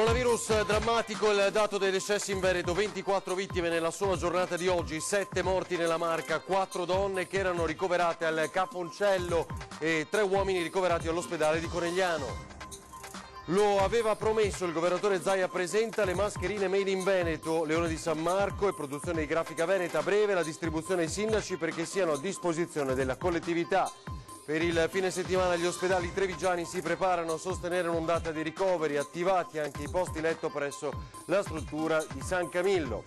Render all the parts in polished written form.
Coronavirus drammatico, il dato dei decessi in Veneto, 24 vittime nella sola giornata di oggi, 7 morti nella Marca, 4 donne che erano ricoverate al Caponcello e 3 uomini ricoverati all'ospedale di Conegliano. Lo aveva promesso il governatore Zaia, presenta le mascherine made in Veneto, Leone di San Marco e produzione di Grafica Veneta, a breve la distribuzione ai sindaci perché siano a disposizione della collettività. Per il fine settimana gli ospedali trevigiani si preparano a sostenere un'ondata di ricoveri, attivati anche i posti letto presso la struttura di San Camillo.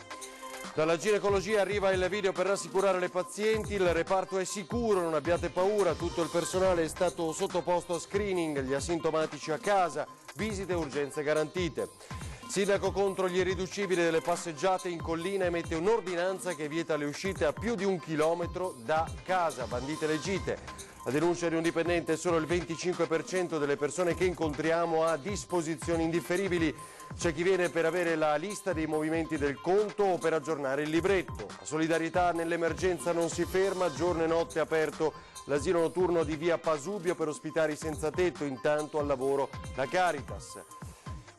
Dalla ginecologia arriva il video per rassicurare le pazienti, il reparto è sicuro, non abbiate paura, tutto il personale è stato sottoposto a screening, gli asintomatici a casa, visite e urgenze garantite. Sindaco contro gli irriducibili delle passeggiate in collina, emette un'ordinanza che vieta le uscite a più di 1 chilometro da casa, bandite le gite. La denuncia di un dipendente: solo il 25% delle persone che incontriamo ha disposizioni indifferibili. C'è chi viene per avere la lista dei movimenti del conto o per aggiornare il libretto. La solidarietà nell'emergenza non si ferma, giorno e notte aperto l'asilo notturno di via Pasubio per ospitare i senza tetto, intanto al lavoro la Caritas.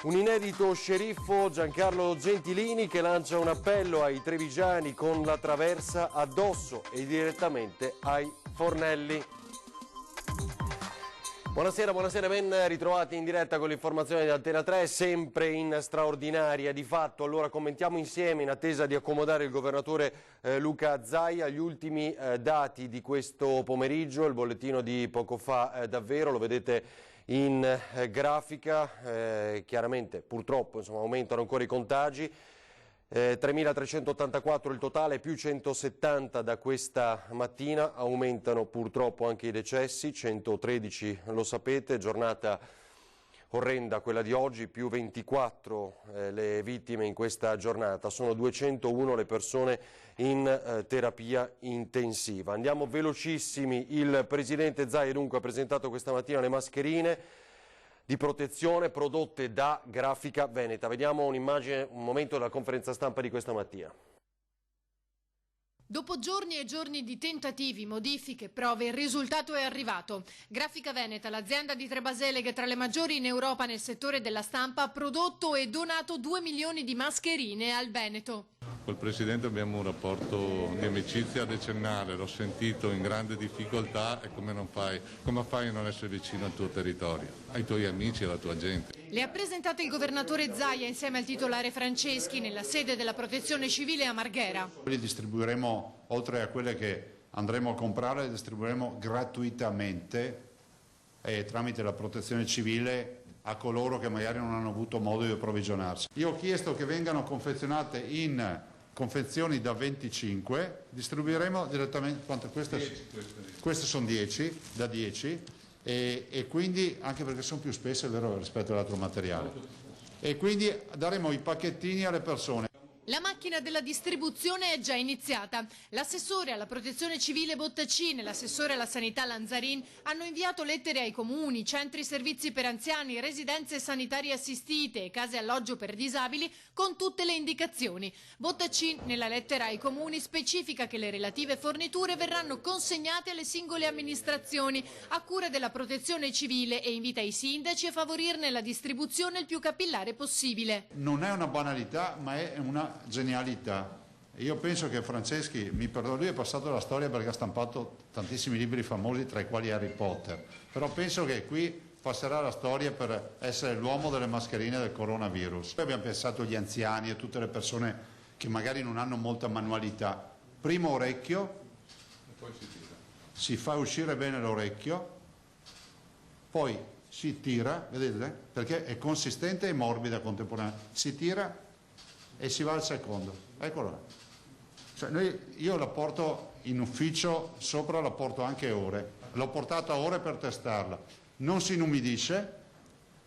Un inedito sceriffo, Giancarlo Gentilini, che lancia un appello ai trevigiani con la traversa addosso e direttamente ai fornelli. Buonasera, ben ritrovati in diretta con l'informazione di Antena 3, sempre in straordinaria di fatto. Allora commentiamo insieme, in attesa di accomodare il governatore Luca Zaia, gli ultimi dati di questo pomeriggio, il bollettino di poco fa davvero, lo vedete in grafica, chiaramente purtroppo aumentano ancora i contagi. 3.384 il totale, più 170 da questa mattina, aumentano purtroppo anche i decessi, 113 lo sapete, giornata orrenda quella di oggi, più 24 le vittime in questa giornata, sono 201 le persone in terapia intensiva. Andiamo velocissimi, il Presidente Zaia dunque ha presentato questa mattina le mascherine di protezione prodotte da Grafica Veneta. Vediamo un'immagine, un momento della conferenza stampa di questa mattina. Dopo giorni e giorni di tentativi, modifiche, prove, il risultato è arrivato. Grafica Veneta, l'azienda di Trebasele che è tra le maggiori in Europa nel settore della stampa, ha prodotto e donato 2 milioni di mascherine al Veneto. Col Presidente abbiamo un rapporto di amicizia decennale, l'ho sentito in grande difficoltà e come fai a non essere vicino al tuo territorio, ai tuoi amici e alla tua gente. Le ha presentate il governatore Zaia insieme al titolare Franceschi nella sede della Protezione Civile a Marghera. Li distribuiremo, oltre a quelle che andremo a comprare, le distribuiremo gratuitamente tramite la Protezione Civile a coloro che magari non hanno avuto modo di approvvigionarsi. Io ho chiesto che vengano confezionate in confezioni da 25, distribuiremo direttamente, queste sono 10, da 10 e quindi anche perché sono più spesse, è vero, rispetto all'altro materiale, e quindi daremo i pacchettini alle persone. La macchina della distribuzione è già iniziata. L'assessore alla protezione civile Bottacin e l'assessore alla sanità Lanzarin hanno inviato lettere ai comuni, centri servizi per anziani, residenze sanitarie assistite e case alloggio per disabili con tutte le indicazioni. Bottacin nella lettera ai comuni specifica che le relative forniture verranno consegnate alle singole amministrazioni a cura della protezione civile e invita i sindaci a favorirne la distribuzione il più capillare possibile. Non è una banalità, ma è una genialità. Io penso che Franceschi, mi perdono, lui è passato alla storia perché ha stampato tantissimi libri famosi, tra i quali Harry Potter, però penso che qui passerà la storia per essere l'uomo delle mascherine del coronavirus. Poi abbiamo pensato agli anziani e tutte le persone che magari non hanno molta manualità. Primo orecchio, e poi si fa uscire bene l'orecchio, poi si tira, vedete? Perché è consistente e morbida contemporaneamente, si tira e si va al secondo, eccolo là. Cioè io la porto in ufficio, sopra la porto anche ore, l'ho portata ore per testarla, non si inumidisce,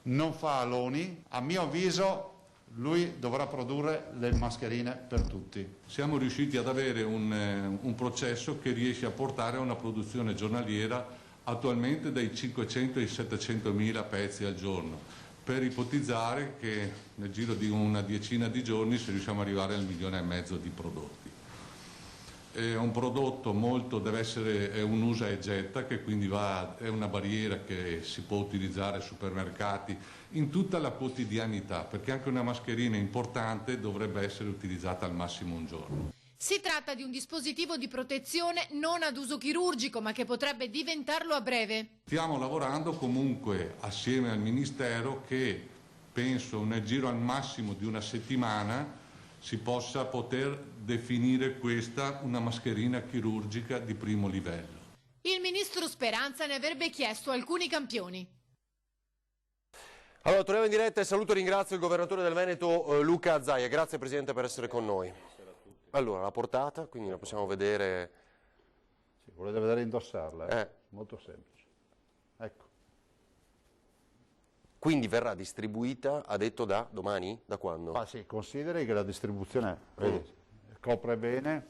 non fa aloni, a mio avviso lui dovrà produrre le mascherine per tutti. Siamo riusciti ad avere un processo che riesce a portare a una produzione giornaliera attualmente dai 500 ai 700 mila pezzi al giorno, per ipotizzare che nel giro di una decina di giorni se riusciamo ad arrivare al 1,5 milioni di prodotti. È un prodotto deve essere un usa e getta, che quindi è una barriera che si può utilizzare ai supermercati in tutta la quotidianità, perché anche una mascherina importante dovrebbe essere utilizzata al massimo un giorno. Si tratta di un dispositivo di protezione non ad uso chirurgico, ma che potrebbe diventarlo a breve. Stiamo lavorando comunque assieme al Ministero che penso nel giro al massimo di una settimana si poter definire questa una mascherina chirurgica di primo livello. Il ministro Speranza ne avrebbe chiesto alcuni campioni. Allora, torniamo in diretta e saluto e ringrazio il governatore del Veneto Luca Zaia. Grazie Presidente per essere con noi. Allora, la portata, quindi la possiamo vedere. Sì, volete vedere indossarla? Molto semplice. Ecco. Quindi verrà distribuita, ha detto, da domani? Da quando? Ah, sì, consideri che la distribuzione copre bene.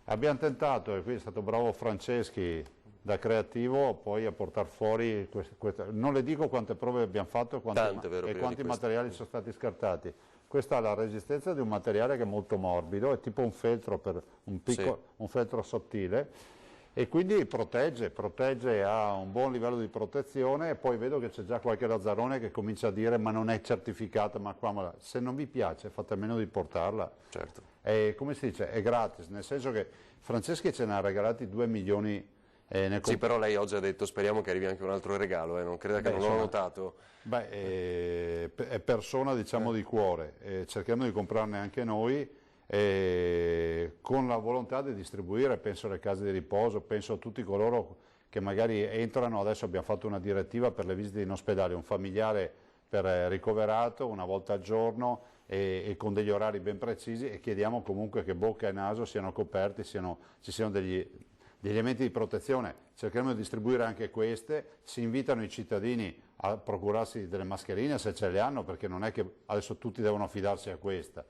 Abbiamo tentato, e qui è stato bravo Franceschi da creativo, poi a portare fuori non le dico quante prove abbiamo fatto e quanti materiali sono stati scartati. Questa ha la resistenza di un materiale che è molto morbido, è tipo un feltro, un feltro sottile, e quindi protegge, ha un buon livello di protezione, e poi vedo che c'è già qualche lazzarone che comincia a dire ma non è certificata, ma qua, ma là. Se non vi piace fate a meno di portarla. Certo. Come si dice, è gratis, nel senso che Franceschi ce ne ha regalati 2 milioni. Sì, però lei oggi ha detto speriamo che arrivi anche un altro regalo, non creda che non l'ho notato. È persona, diciamo, di cuore, cerchiamo di comprarne anche noi, con la volontà di distribuire, penso alle case di riposo, penso a tutti coloro che magari entrano. Adesso abbiamo fatto una direttiva per le visite in ospedale, un familiare per ricoverato una volta al giorno e con degli orari ben precisi, e chiediamo comunque che bocca e naso siano coperti, ci siano degli elementi di protezione. Cercheremo di distribuire anche queste. Si invitano i cittadini a procurarsi delle mascherine se ce le hanno, perché non è che adesso tutti devono affidarsi a questa,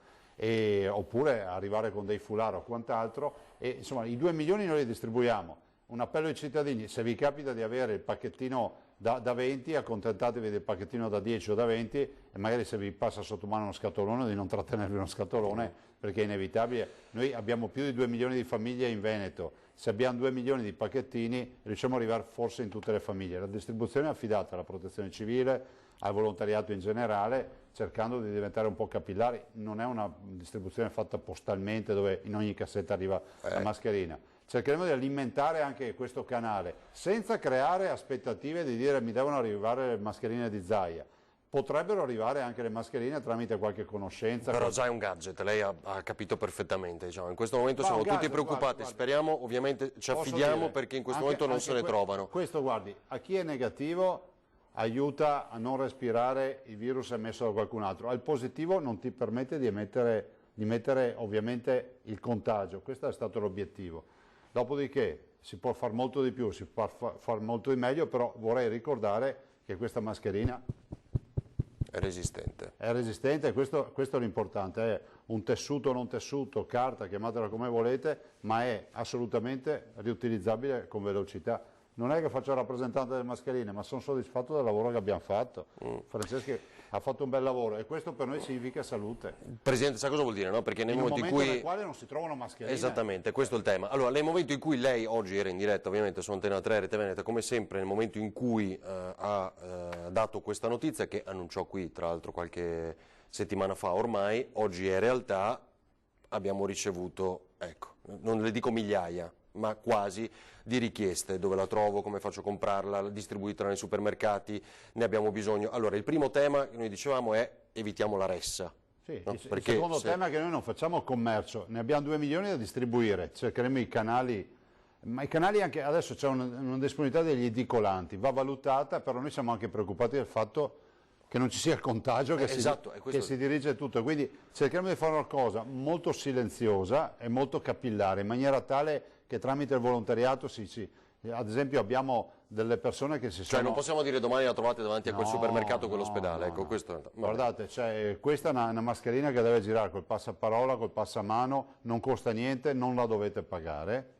oppure arrivare con dei foulard o quant'altro. Insomma, i 2 milioni noi li distribuiamo. Un appello ai cittadini: se vi capita di avere il pacchettino da 20, accontentatevi del pacchettino da 10 o da 20, e magari se vi passa sotto mano uno scatolone di non trattenervi uno scatolone, perché è inevitabile. Noi abbiamo più di 2 milioni di famiglie in Veneto, se abbiamo 2 milioni di pacchettini riusciamo ad arrivare forse in tutte le famiglie. La distribuzione è affidata alla Protezione Civile, al volontariato in generale, cercando di diventare un po' capillari. Non è una distribuzione fatta postalmente dove in ogni cassetta arriva la mascherina. Cercheremo di alimentare anche questo canale senza creare aspettative di dire mi devono arrivare le mascherine di Zaia. Potrebbero arrivare anche le mascherine tramite qualche conoscenza. Però già è un gadget, lei ha capito perfettamente. Diciamo. In questo momento siamo tutti preoccupati, guarda. Speriamo, ovviamente ci affidiamo perché in questo momento non se ne trovano. Questo, guardi, a chi è negativo aiuta a non respirare il virus emesso da qualcun altro. Al positivo non ti permette di mettere ovviamente il contagio. Questo è stato l'obiettivo. Dopodiché si può fare molto di più, si può fare molto di meglio, però vorrei ricordare che questa mascherina è resistente. È resistente, questo è l'importante, è un tessuto o non tessuto, carta, chiamatela come volete, ma è assolutamente riutilizzabile con velocità. Non è che faccio il rappresentante delle mascherine, ma sono soddisfatto del lavoro che abbiamo fatto. Franceschi ha fatto un bel lavoro e questo per noi significa salute. Presidente, sa cosa vuol dire, no? Perché nel momento in cui... nel quale non si trovano mascherine. Esattamente, questo è il tema. Allora, nel momento in cui lei oggi era in diretta, ovviamente su Antena 3, Rete Veneta, come sempre, nel momento in cui ha dato questa notizia, che annunciò qui tra l'altro qualche settimana fa ormai, oggi è realtà, abbiamo ricevuto, ecco, non le dico migliaia, ma quasi, di richieste, dove la trovo, come faccio a comprarla, distribuita nei supermercati, ne abbiamo bisogno. Allora, il primo tema che noi dicevamo è evitiamo la ressa. Sì, no? Il secondo tema è che noi non facciamo commercio, ne abbiamo 2 milioni da distribuire, cercheremo i canali, ma i canali anche, adesso c'è una disponibilità degli edicolanti, va valutata, però noi siamo anche preoccupati del fatto che non ci sia il contagio che si dirige tutto, quindi cercheremo di fare una cosa molto silenziosa e molto capillare, in maniera tale che tramite il volontariato ad esempio abbiamo delle persone che si sono... Cioè non possiamo dire domani la trovate davanti a quel supermercato o quell'ospedale, ecco, questo... Guardate, questa è una mascherina che deve girare col passaparola, col passamano, non costa niente, non la dovete pagare,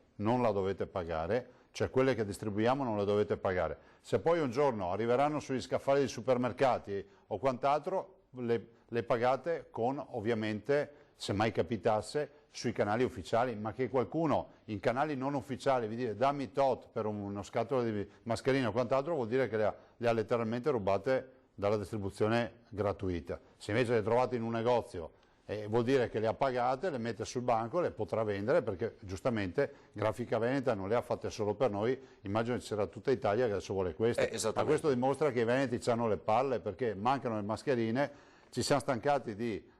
cioè quelle che distribuiamo non le dovete pagare. Se poi un giorno arriveranno sugli scaffali dei supermercati o quant'altro, le pagate con ovviamente se mai capitasse, sui canali ufficiali, ma che qualcuno in canali non ufficiali vi dice dammi tot per uno scatolo di mascherine o quant'altro, vuol dire che le ha letteralmente rubate dalla distribuzione gratuita. Se invece le trovate in un negozio, vuol dire che le ha pagate, le mette sul banco, le potrà vendere, perché giustamente Grafica Veneta non le ha fatte solo per noi, immagino che c'era tutta Italia che adesso vuole queste, ma questo dimostra che i veneti hanno le palle, perché mancano le mascherine, ci siamo stancati di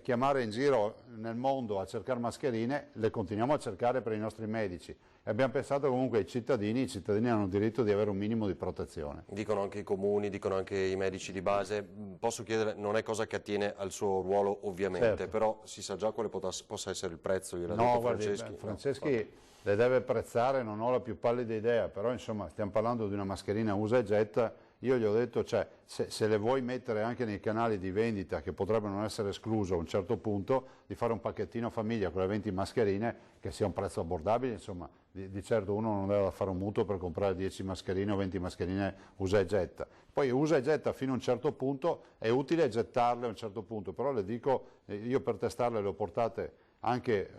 chiamare in giro nel mondo a cercare mascherine, le continuiamo a cercare per i nostri medici e abbiamo pensato comunque ai cittadini, i cittadini hanno il diritto di avere un minimo di protezione. Dicono anche i comuni, dicono anche i medici di base. Posso chiedere, non è cosa che attiene al suo ruolo ovviamente, certo. Però si sa già quale possa essere il prezzo? No, guardi, Franceschi le deve prezzare, non ho la più pallida idea, però insomma stiamo parlando di una mascherina usa e getta. Io gli ho detto, cioè, se le vuoi mettere anche nei canali di vendita, che potrebbero non essere escluso a un certo punto, di fare un pacchettino famiglia con le 20 mascherine, che sia un prezzo abbordabile, insomma, di certo uno non deve fare un mutuo per comprare 10 mascherine o 20 mascherine usa e getta. Poi usa e getta fino a un certo punto, è utile gettarle a un certo punto, però le dico, io per testarle le ho portate anche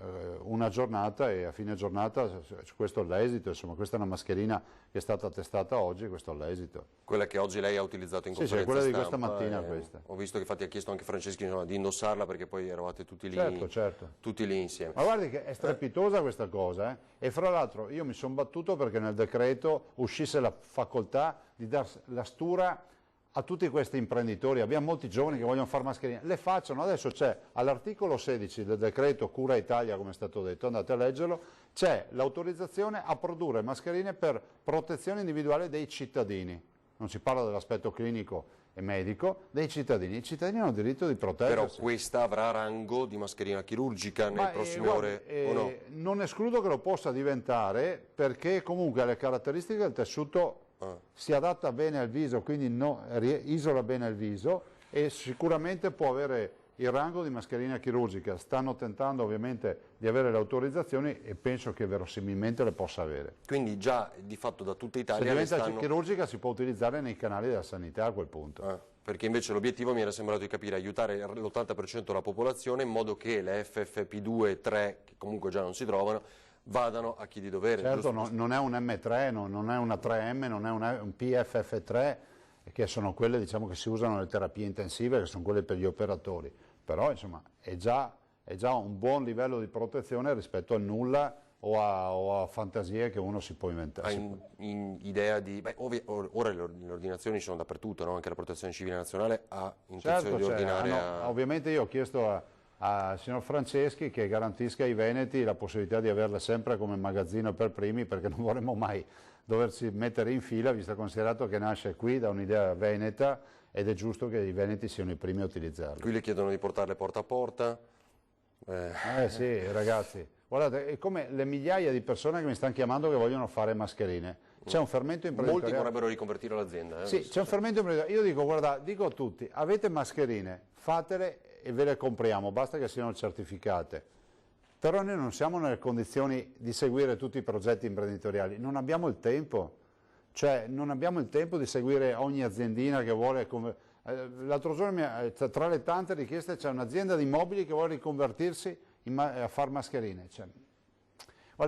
una giornata e a fine giornata questo è l'esito, insomma questa è una mascherina che è stata testata oggi, questo è l'esito. Quella che oggi lei ha utilizzato in conferenza sì, quella stampa, di questa mattina questa. Ho visto che infatti ha chiesto anche Franceschi, insomma, di indossarla perché poi eravate tutti lì, certo. Tutti lì insieme. Ma guardi che è strepitosa questa cosa, e fra l'altro io mi sono battuto perché nel decreto uscisse la facoltà di dar la stura a tutti questi imprenditori. Abbiamo molti giovani che vogliono fare mascherine, le facciano. Adesso c'è all'articolo 16 del decreto Cura Italia, come è stato detto, andate a leggerlo, c'è l'autorizzazione a produrre mascherine per protezione individuale dei cittadini. Non si parla dell'aspetto clinico e medico, dei cittadini. I cittadini hanno il diritto di proteggersi. Però questa avrà rango di mascherina chirurgica nelle prossime ore o no? Non escludo che lo possa diventare, perché comunque ha le caratteristiche del tessuto, si adatta bene al viso, quindi isola bene il viso e sicuramente può avere il rango di mascherina chirurgica. Stanno tentando ovviamente di avere le autorizzazioni e penso che verosimilmente le possa avere. Quindi già di fatto da tutta Italia se diventa chirurgica si può utilizzare nei canali della sanità a quel punto. Perché invece l'obiettivo mi era sembrato di capire aiutare l'80% della popolazione in modo che le FFP2 e 3, che comunque già non si trovano, vadano a chi di dovere. Certo, non è un M3, non è una 3M, non è un PFF3, che sono quelle, diciamo, che si usano nelle terapie intensive, che sono quelle per gli operatori. Però insomma è già un buon livello di protezione rispetto al nulla o a fantasie che uno si può inventare. Hai in idea di... ora le ordinazioni sono dappertutto, no? Anche la Protezione Civile Nazionale ha intenzione di ordinare ovviamente io ho chiesto al signor Franceschi che garantisca ai veneti la possibilità di averle sempre come magazzino per primi, perché non vorremmo mai doversi mettere in fila, visto considerato che nasce qui da un'idea veneta ed è giusto che i veneti siano i primi a utilizzarle. Qui le chiedono di portarle porta a porta. Sì, ragazzi, guardate, è come le migliaia di persone che mi stanno chiamando che vogliono fare mascherine. C'è un fermento imprenditoriale. Molti vorrebbero riconvertire l'azienda. Sì, c'è un fermento imprenditoriale. Io dico, guarda, dico a tutti, avete mascherine, fatele e ve le compriamo, basta che siano certificate. Però noi non siamo nelle condizioni di seguire tutti i progetti imprenditoriali, non abbiamo il tempo. Cioè, non abbiamo il tempo di seguire ogni aziendina che vuole... L'altro giorno, tra le tante richieste, c'è un'azienda di mobili che vuole riconvertirsi a fare mascherine. Cioè,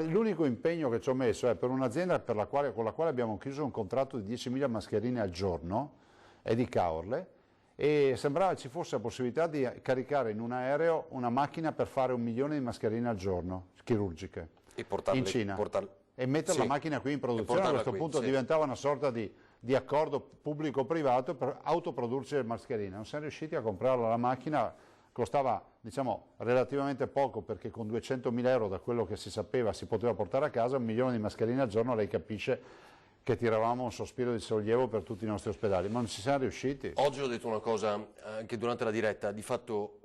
l'unico impegno che ci ho messo è per un'azienda con la quale abbiamo chiuso un contratto di 10.000 mascherine al giorno, è di Caorle, e sembrava ci fosse la possibilità di caricare in un aereo una macchina per fare 1 milione di mascherine al giorno, chirurgiche, in Cina. E mettere la macchina qui in produzione, a questo punto diventava una sorta di accordo pubblico-privato per autoprodurci le mascherine. Non siamo riusciti a comprarla la macchina, costava, diciamo, relativamente poco, perché con 200.000 euro, da quello che si sapeva, si poteva portare a casa 1 milione di mascherine al giorno. Lei capisce che tiravamo un sospiro di sollievo per tutti i nostri ospedali, ma non ci siamo riusciti. Oggi ho detto una cosa anche durante la diretta, di fatto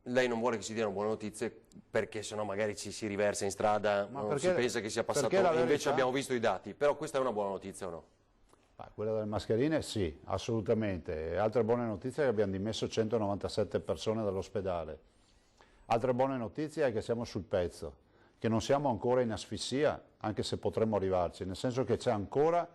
lei non vuole che si diano buone notizie perché sennò magari ci si riversa in strada, si pensa che sia passato, invece abbiamo visto i dati, però questa è una buona notizia o no? Quella delle mascherine sì, assolutamente. Altre buone notizie è che abbiamo dimesso 197 persone dall'ospedale. Altre buone notizie è che siamo sul pezzo, che non siamo ancora in asfissia, anche se potremmo arrivarci, nel senso che c'è ancora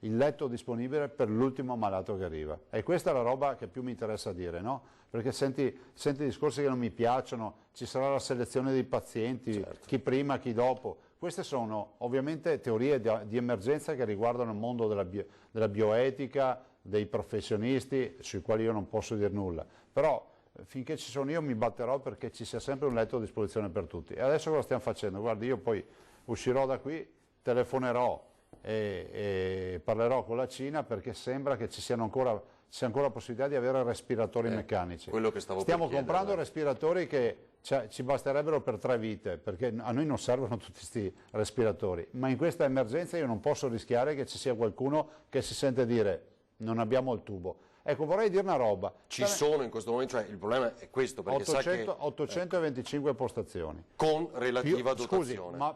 il letto disponibile per l'ultimo malato che arriva. E questa è la roba che più mi interessa dire, no? Perché senti discorsi che non mi piacciono, ci sarà la selezione dei pazienti, certo, chi prima, chi dopo. Queste sono ovviamente teorie di emergenza che riguardano il mondo della bioetica, dei professionisti, sui quali io non posso dire nulla. Però finché ci sono io mi batterò perché ci sia sempre un letto a disposizione per tutti. E adesso cosa stiamo facendo? Guardi, io poi uscirò da qui, telefonerò e parlerò con la Cina perché sembra che ci sia ancora possibilità di avere respiratori meccanici. Quello che stiamo comprando respiratori che ci basterebbero per 3 vite, perché a noi non servono tutti questi respiratori, ma in questa emergenza io non posso rischiare che ci sia qualcuno che si sente dire non abbiamo il tubo. Ecco, vorrei dire una roba. Ci sono in questo momento, cioè il problema è questo, perché 825 postazioni. Con relativa dotazione. Scusi, ma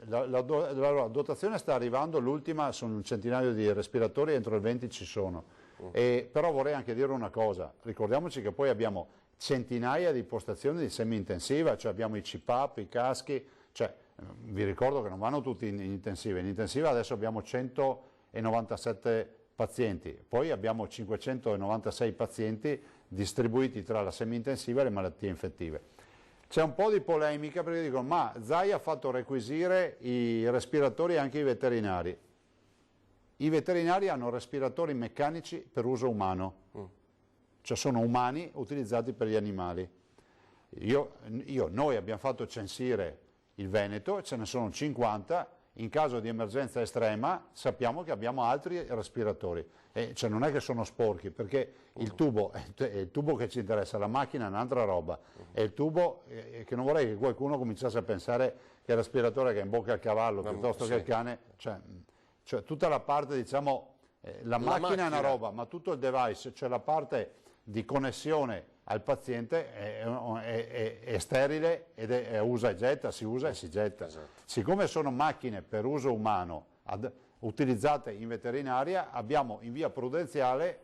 la dotazione sta arrivando, l'ultima sono un centinaio di respiratori, entro il 20 ci sono. Però vorrei anche dire una cosa, ricordiamoci che poi abbiamo centinaia di postazioni di semi-intensiva, cioè abbiamo i CPAP, i caschi, cioè vi ricordo che non vanno tutti in intensiva adesso abbiamo 197 pazienti, poi abbiamo 596 pazienti distribuiti tra la semi-intensiva e le malattie infettive. C'è un po' di polemica perché dicono ma Zai ha fatto requisire i respiratori anche ai veterinari. I veterinari hanno respiratori meccanici per uso umano, cioè sono umani utilizzati per gli animali. Noi abbiamo fatto censire il Veneto, ce ne sono 50, in caso di emergenza estrema sappiamo che abbiamo altri respiratori, cioè non è che sono sporchi, perché il tubo è il tubo che ci interessa, la macchina è un'altra roba, è il tubo che non vorrei che qualcuno cominciasse a pensare che il respiratore che è in bocca al cavallo piuttosto che al cane, cioè tutta la parte, diciamo, la macchina è una roba, ma tutto il device, cioè la parte di connessione al paziente è sterile ed usa e getta, si usa e si getta. Esatto. Siccome sono macchine per uso umano utilizzate in veterinaria, abbiamo in via prudenziale,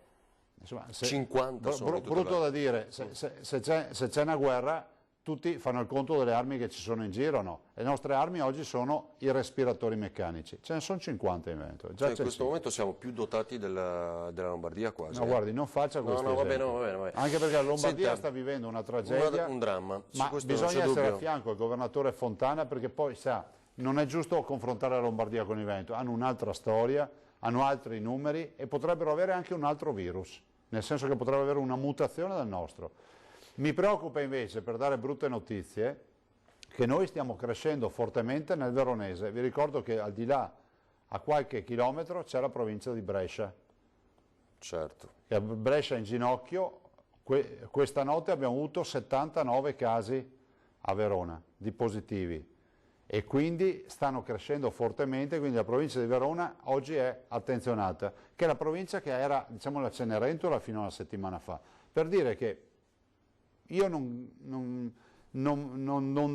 insomma, 50 sono brutto da dire, se c'è una guerra tutti fanno il conto delle armi che ci sono in giro, no? Le nostre armi oggi sono i respiratori meccanici, ce ne sono 50 in Veneto. In questo momento siamo più dotati della Lombardia quasi. No, guardi, non faccia questo esempio. Va bene. Anche perché la Lombardia sta vivendo una tragedia, un dramma. ma bisogna essere a fianco al governatore Fontana perché poi sa, non è giusto confrontare la Lombardia con il Veneto, hanno un'altra storia, hanno altri numeri e potrebbero avere anche un altro virus, nel senso che potrebbero avere una mutazione del nostro. Mi preoccupa invece, per dare brutte notizie, che noi stiamo crescendo fortemente nel Veronese. Vi ricordo che al di là, a qualche chilometro, c'è la provincia di Brescia. Certo. E a Brescia in ginocchio, questa notte abbiamo avuto 79 casi a Verona di positivi e quindi stanno crescendo fortemente, quindi la provincia di Verona oggi è attenzionata, che è la provincia che era, diciamo, la Cenerentola fino a una settimana fa. Per dire che io non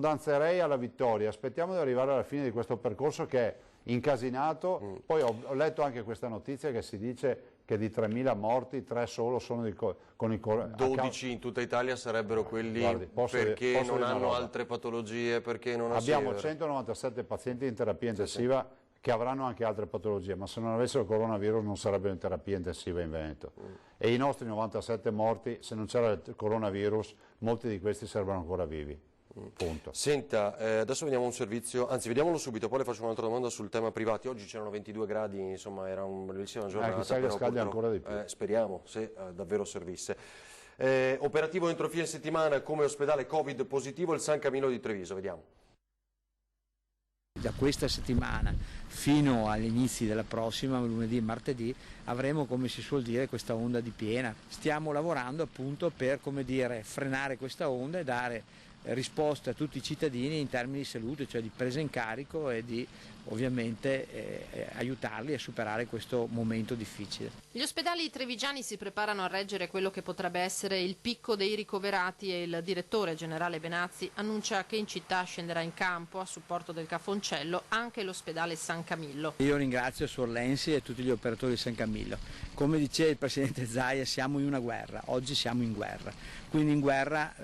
danzerei alla vittoria, aspettiamo di arrivare alla fine di questo percorso che è incasinato. Poi ho letto anche questa notizia che si dice che di 3.000 morti 3 solo sono con il 12 in tutta Italia sarebbero quelli perché non hanno altre patologie, perché non abbiamo 197 pazienti in terapia intensiva che avranno anche altre patologie, ma se non avessero il coronavirus non sarebbero in terapia intensiva in Veneto. E i nostri 97 morti, se non c'era il coronavirus, molti di questi sarebbero ancora vivi. Punto. Senta, adesso vediamo un servizio, anzi vediamolo subito, poi le faccio un'altra domanda sul tema privati. Oggi c'erano 22 gradi, insomma era una bellissima giornata. Chissà che scaldi ancora di più. Speriamo, se davvero servisse. Operativo entro fine settimana come ospedale Covid positivo il San Camillo di Treviso, vediamo. Da questa settimana fino agli inizi della prossima, lunedì e martedì, avremo, come si suol dire, questa onda di piena. Stiamo lavorando appunto per, come dire, frenare questa onda e dare risposte a tutti i cittadini in termini di salute, cioè di presa in carico e di ovviamente aiutarli a superare questo momento difficile. Gli ospedali trevigiani si preparano a reggere quello che potrebbe essere il picco dei ricoverati e il direttore generale Benazzi annuncia che in città scenderà in campo a supporto del Cafoncello anche l'ospedale San Camillo. Io ringrazio Suor Lenzi e tutti gli operatori di San Camillo. Come diceva il Presidente Zaia, siamo in una guerra, oggi siamo in guerra, quindi in guerra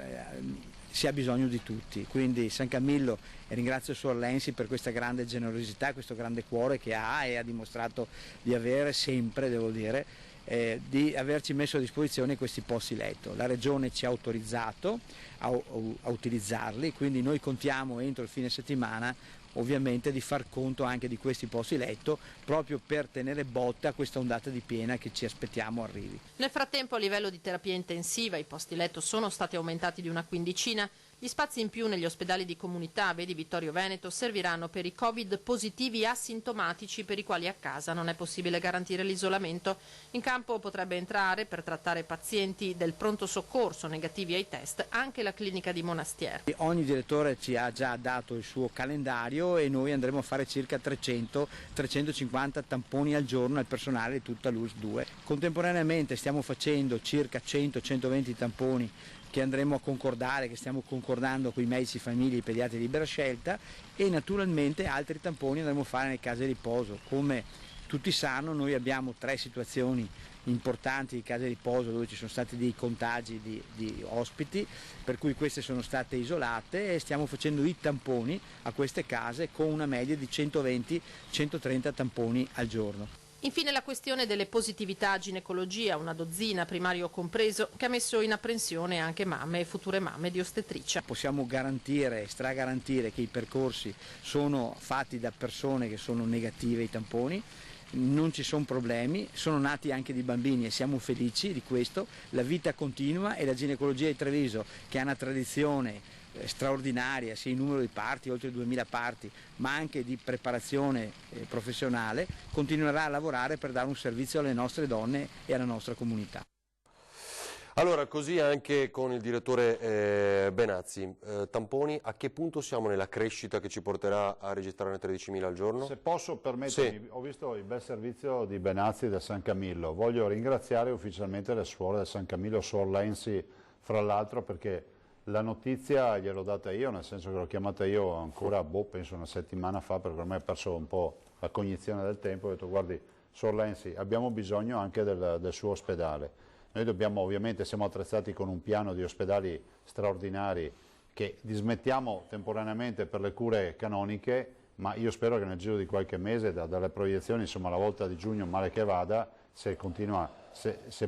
si ha bisogno di tutti, quindi San Camillo, e ringrazio il suor Lenzi per questa grande generosità, questo grande cuore che ha e ha dimostrato di avere sempre, devo dire, di averci messo a disposizione questi posti letto. La Regione ci ha autorizzato a utilizzarli, quindi noi contiamo entro il fine settimana ovviamente di far conto anche di questi posti letto proprio per tenere botta a questa ondata di piena che ci aspettiamo arrivi. Nel frattempo a livello di terapia intensiva i posti letto sono stati aumentati di una quindicina. Gli spazi in più negli ospedali di comunità, vedi Vittorio Veneto, serviranno per i Covid positivi asintomatici per i quali a casa non è possibile garantire l'isolamento. In campo potrebbe entrare per trattare pazienti del pronto soccorso negativi ai test anche la clinica di Monastier. Ogni direttore ci ha già dato il suo calendario e noi andremo a fare circa 300-350 tamponi al giorno al personale di tutta l'ULSS 2. Contemporaneamente stiamo facendo circa 100-120 tamponi che andremo a concordare, che stiamo concordando con i medici famiglie e i pediatri di libera scelta, e naturalmente altri tamponi andremo a fare nelle case di riposo. Come tutti sanno, noi abbiamo 3 situazioni importanti di case di riposo dove ci sono stati dei contagi di ospiti, per cui queste sono state isolate e stiamo facendo i tamponi a queste case con una media di 120-130 tamponi al giorno. Infine la questione delle positività a ginecologia, una dozzina, primario compreso, che ha messo in apprensione anche mamme e future mamme di ostetricia. Possiamo garantire, stragarantire che i percorsi sono fatti da persone che sono negative ai tamponi, non ci sono problemi, sono nati anche dei bambini e siamo felici di questo, la vita continua e la ginecologia di Treviso, che ha una tradizione straordinaria, sia in numero di parti, oltre 2000 parti, ma anche di preparazione professionale, continuerà a lavorare per dare un servizio alle nostre donne e alla nostra comunità. Allora, così anche con il direttore Benazzi, tamponi, a che punto siamo nella crescita che ci porterà a registrare 13.000 al giorno? Se posso permettermi, sì. Ho visto il bel servizio di Benazzi del San Camillo, voglio ringraziare ufficialmente le suore del San Camillo, suor Lenzi fra l'altro, perché la notizia gliel'ho data io, nel senso che l'ho chiamata io ancora, penso una settimana fa, perché ormai ho perso un po' la cognizione del tempo, ho detto guardi, suor Lenzi, abbiamo bisogno anche del suo ospedale. Noi dobbiamo, ovviamente siamo attrezzati con un piano di ospedali straordinari che dismettiamo temporaneamente per le cure canoniche, ma io spero che nel giro di qualche mese, dalle proiezioni, insomma la volta di giugno, male che vada, se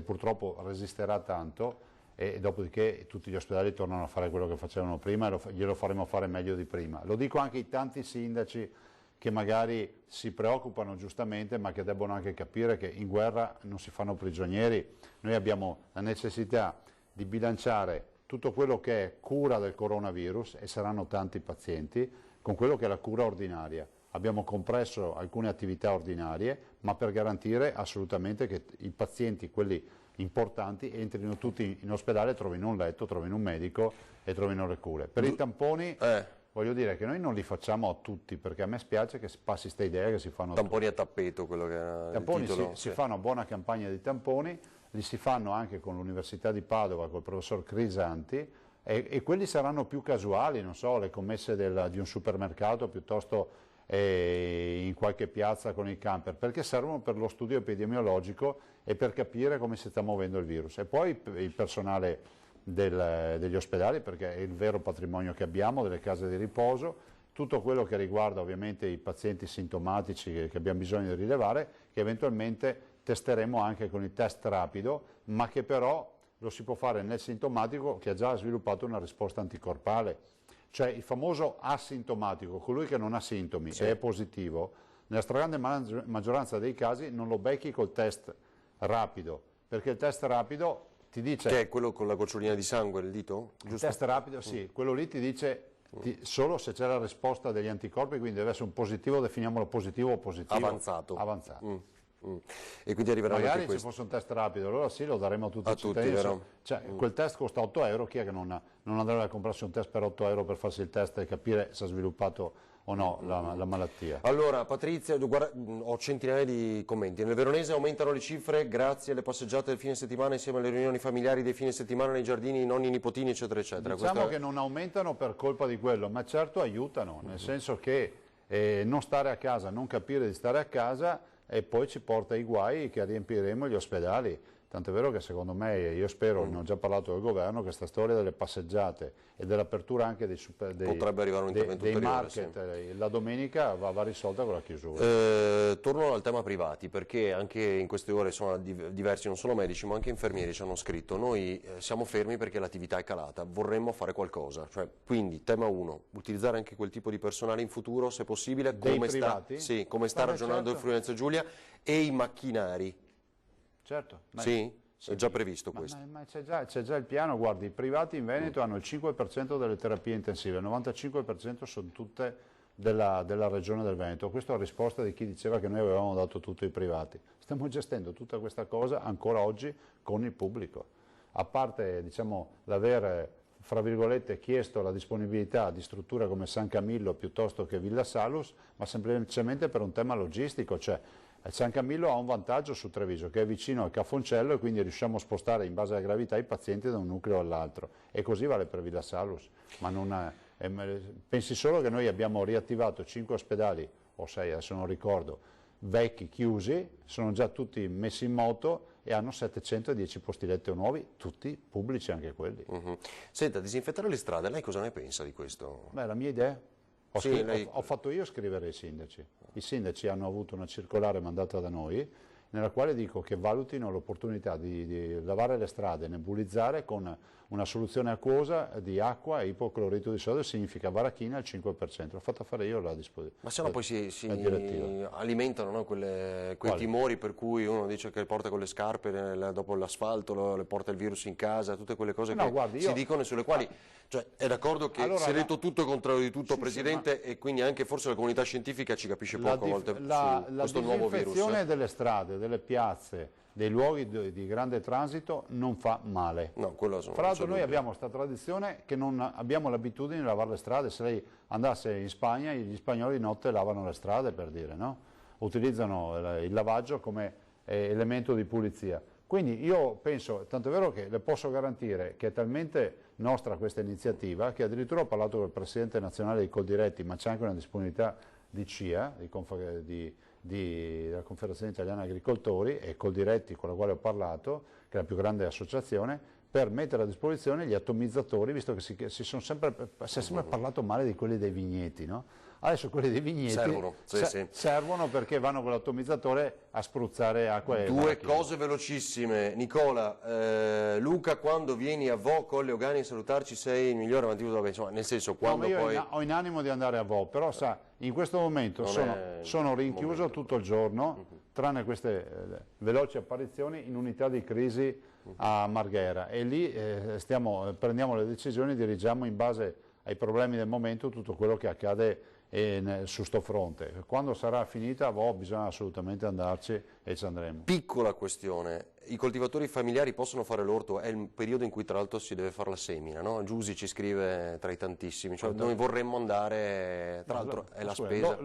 purtroppo resisterà tanto, e dopodiché tutti gli ospedali tornano a fare quello che facevano prima e glielo faremo fare meglio di prima. Lo dico anche ai tanti sindaci che magari si preoccupano giustamente, ma che debbono anche capire che in guerra non si fanno prigionieri. Noi abbiamo la necessità di bilanciare tutto quello che è cura del coronavirus, e saranno tanti pazienti, con quello che è la cura ordinaria. Abbiamo compresso alcune attività ordinarie, ma per garantire assolutamente che i pazienti, quelli importanti, entrino tutti in ospedale, trovino un letto, trovino un medico e trovino le cure. Per i tamponi voglio dire che noi non li facciamo a tutti, perché a me spiace che passi questa idea che si fanno tamponi a tappeto, quello che era tamponi, il titolo. Si fa una buona campagna di tamponi, li si fanno anche con l'Università di Padova, col professor Crisanti, e quelli saranno più casuali, non so, le commesse di un supermercato piuttosto in qualche piazza con i camper, perché servono per lo studio epidemiologico e per capire come si sta muovendo il virus. E poi il personale degli ospedali, perché è il vero patrimonio che abbiamo, delle case di riposo, tutto quello che riguarda ovviamente i pazienti sintomatici che abbiamo bisogno di rilevare, che eventualmente testeremo anche con il test rapido, ma che però lo si può fare nel sintomatico che ha già sviluppato una risposta anticorpale. Cioè il famoso asintomatico, colui che non ha sintomi e è positivo, nella stragrande maggioranza dei casi non lo becchi col test rapido, perché il test rapido ti dice... Che è quello con la gocciolina di sangue, il dito? Giusto? Il test rapido, sì, quello lì ti dice solo se c'è la risposta degli anticorpi, quindi deve essere un positivo, definiamolo positivo o positivo. Avanzato. E quindi arriverà magari anche se fosse un test rapido, allora sì, lo daremo a tutti i cittadini. Vero? Cioè, quel test costa 8 euro, chi è che non andrebbe a comprarsi un test per 8 euro per farsi il test e capire se ha sviluppato o no la malattia? Allora, Patrizia, guarda, ho centinaia di commenti. Nel Veronese aumentano le cifre grazie alle passeggiate del fine settimana insieme alle riunioni familiari dei fine settimana nei giardini, nonni, nipotini, eccetera, eccetera. Diciamo che non aumentano per colpa di quello, ma certo aiutano, nel senso che non stare a casa, non capire di stare a casa, e poi ci porta ai guai che riempiremo gli ospedali. Tant'è vero che secondo me, io spero, ne ho già parlato del governo, questa storia delle passeggiate e dell'apertura anche potrebbe arrivare un intervento dei ulteriore, market la domenica va risolta con la chiusura. Torno al tema privati, perché anche in queste ore sono diversi, non solo medici ma anche infermieri ci hanno scritto: noi siamo fermi perché l'attività è calata, vorremmo fare qualcosa, quindi tema 1, utilizzare anche quel tipo di personale in futuro se possibile, come sta ragionando il Friuli Venezia Giulia, e i macchinari. Certo. Sì? È già previsto questo? Ma c'è già il piano, guardi, i privati in Veneto hanno il 5% delle terapie intensive, il 95% sono tutte della regione del Veneto. Questa è la risposta di chi diceva che noi avevamo dato tutto ai privati. Stiamo gestendo tutta questa cosa ancora oggi con il pubblico, a parte l'aver, fra virgolette, chiesto la disponibilità di strutture come San Camillo piuttosto che Villa Salus, ma semplicemente per un tema logistico, cioè San Camillo ha un vantaggio su Treviso, che è vicino al Cafoncello, e quindi riusciamo a spostare in base alla gravità i pazienti da un nucleo all'altro, e così vale per Villa Salus. Ma pensi solo che noi abbiamo riattivato 5 ospedali, o 6 adesso non ricordo, vecchi chiusi, sono già tutti messi in moto e hanno 710 posti letto nuovi, tutti pubblici anche quelli. Senta, disinfettare le strade, lei cosa ne pensa di questo? Beh, la mia idea. Ho fatto io scrivere ai sindaci. I sindaci hanno avuto una circolare mandata da noi nella quale dico che valutino l'opportunità di lavare le strade, nebulizzare con una soluzione acquosa di acqua e ipoclorito di sodio, significa varachina al 5%. L'ho fatta fare io la disposizione. Ma se no poi si alimentano, no, quei timori per cui uno dice che porta con le scarpe dopo l'asfalto, le porta il virus in casa, tutte quelle cose si dicono e sulle quali... Cioè, è d'accordo che si è detto tutto e contrario di tutto, Presidente, e quindi anche forse la comunità scientifica ci capisce poco a volte su questo nuovo virus. La disinfezione delle strade, delle piazze, dei luoghi di grande transito non fa male. No, quello sono. Fra l'altro noi abbiamo questa tradizione che non abbiamo l'abitudine di lavare le strade. Se lei andasse in Spagna, gli spagnoli di notte lavano le strade, per dire, no? Utilizzano il lavaggio come elemento di pulizia. Quindi io penso, tanto è vero che le posso garantire che è talmente nostra questa iniziativa che addirittura ho parlato con il Presidente nazionale di Coldiretti, ma c'è anche una disponibilità di CIA, della Confederazione Italiana Agricoltori, e Coldiretti, con la quale ho parlato, che è la più grande associazione, per mettere a disposizione gli atomizzatori, visto che si è sempre parlato male di quelli dei vigneti, no? Adesso quelli dei vigneti servono perché vanno con l'atomizzatore a spruzzare acqua. Due cose velocissime. Nicola, Luca, quando vieni a Vo, Colle Ogani a salutarci, sei il migliore avanti, insomma, nel senso, quando io poi... ho in animo di andare a Vo, però sa, in questo momento sono rinchiuso tutto il giorno, tranne queste veloci apparizioni in unità di crisi a Marghera, e lì prendiamo le decisioni, dirigiamo in base ai problemi del momento tutto quello che accade su sto fronte. Quando sarà finita bisogna assolutamente andarci e ci andremo. Piccola questione, i coltivatori familiari possono fare l'orto? È il periodo in cui tra l'altro si deve fare la semina, no? Giusi ci scrive tra i tantissimi, cioè noi vorremmo andare, tra l'altro è la spesa.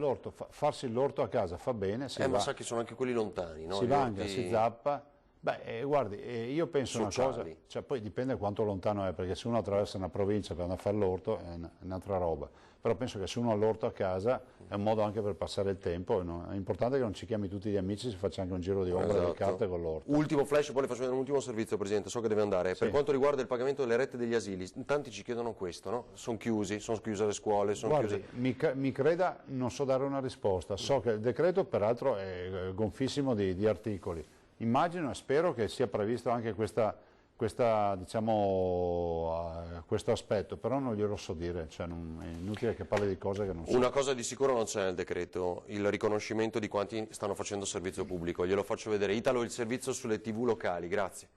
Farsi l'orto a casa fa bene, ma sa che sono anche quelli lontani, no? Si mangia, si zappa. Beh, guardi, io penso una cosa, cioè poi dipende quanto lontano è, perché se uno attraversa una provincia per andare a fare l'orto è un'altra roba, però penso che se uno ha l'orto a casa è un modo anche per passare il tempo, no? È importante che non ci chiami tutti gli amici, si faccia anche un giro di ombra di carte con l'orto. Ultimo flash, poi le faccio vedere un ultimo servizio, Presidente, so che deve andare. Per quanto riguarda il pagamento delle rette degli asili, tanti ci chiedono questo, no? Sono chiuse le scuole, Guardi, mi creda, non so dare una risposta, so che il decreto peraltro è gonfissimo di articoli. Immagino e spero che sia previsto anche questo aspetto, però non glielo so dire, cioè è inutile che parli di cose che non so. Una cosa di sicuro non c'è nel decreto, il riconoscimento di quanti stanno facendo servizio pubblico, glielo faccio vedere. Italo, il servizio sulle TV locali, grazie.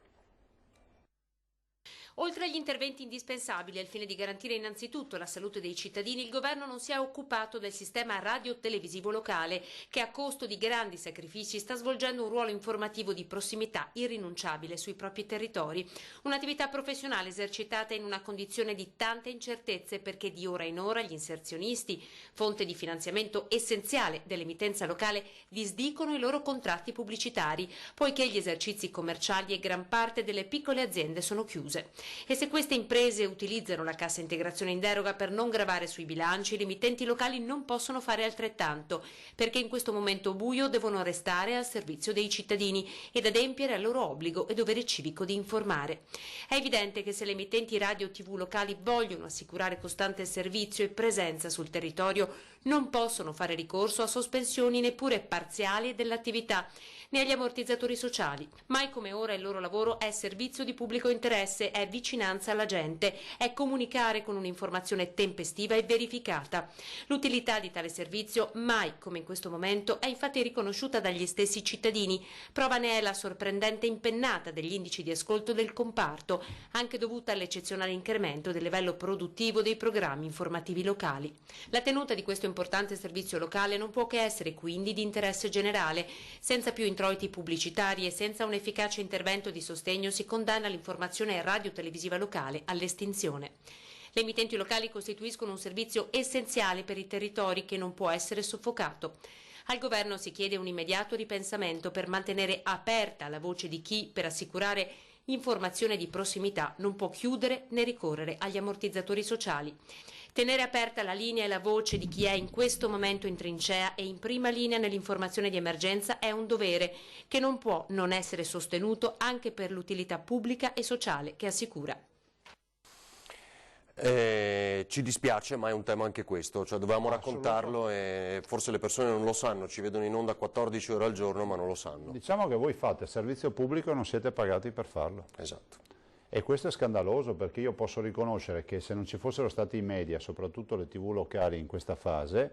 Oltre agli interventi indispensabili al fine di garantire innanzitutto la salute dei cittadini, il governo non si è occupato del sistema radio-televisivo locale, che a costo di grandi sacrifici sta svolgendo un ruolo informativo di prossimità irrinunciabile sui propri territori. Un'attività professionale esercitata in una condizione di tante incertezze, perché di ora in ora gli inserzionisti, fonte di finanziamento essenziale dell'emittenza locale, disdicono i loro contratti pubblicitari, poiché gli esercizi commerciali e gran parte delle piccole aziende sono chiuse. E se queste imprese utilizzano la cassa integrazione in deroga per non gravare sui bilanci, le emittenti locali non possono fare altrettanto, perché in questo momento buio devono restare al servizio dei cittadini ed adempiere al loro obbligo e dovere civico di informare. È evidente che se le emittenti radio TV locali vogliono assicurare costante servizio e presenza sul territorio, non possono fare ricorso a sospensioni neppure parziali dell'attività, né agli ammortizzatori sociali. Mai come ora il loro lavoro è servizio di pubblico interesse, è vicinanza alla gente, è comunicare con un'informazione tempestiva e verificata. L'utilità di tale servizio, mai come in questo momento, è infatti riconosciuta dagli stessi cittadini. Prova ne è la sorprendente impennata degli indici di ascolto del comparto, anche dovuta all'eccezionale incremento del livello produttivo dei programmi informativi locali. La tenuta di questo importante servizio locale non può che essere quindi di interesse generale. Senza più introiti pubblicitari e senza un efficace intervento di sostegno si condanna l'informazione radio-televisiva locale all'estinzione. Le emittenti locali costituiscono un servizio essenziale per i territori che non può essere soffocato. Al governo si chiede un immediato ripensamento per mantenere aperta la voce di chi, per assicurare informazione di prossimità, non può chiudere né ricorrere agli ammortizzatori sociali. Tenere aperta la linea e la voce di chi è in questo momento in trincea e in prima linea nell'informazione di emergenza è un dovere che non può non essere sostenuto anche per l'utilità pubblica e sociale che assicura. Ci dispiace, ma è un tema anche questo, cioè dovevamo raccontarlo e forse le persone non lo sanno, ci vedono in onda 14 ore al giorno ma non lo sanno. Diciamo che voi fate servizio pubblico e non siete pagati per farlo. Esatto. E questo è scandaloso, perché io posso riconoscere che se non ci fossero stati i media, soprattutto le TV locali in questa fase,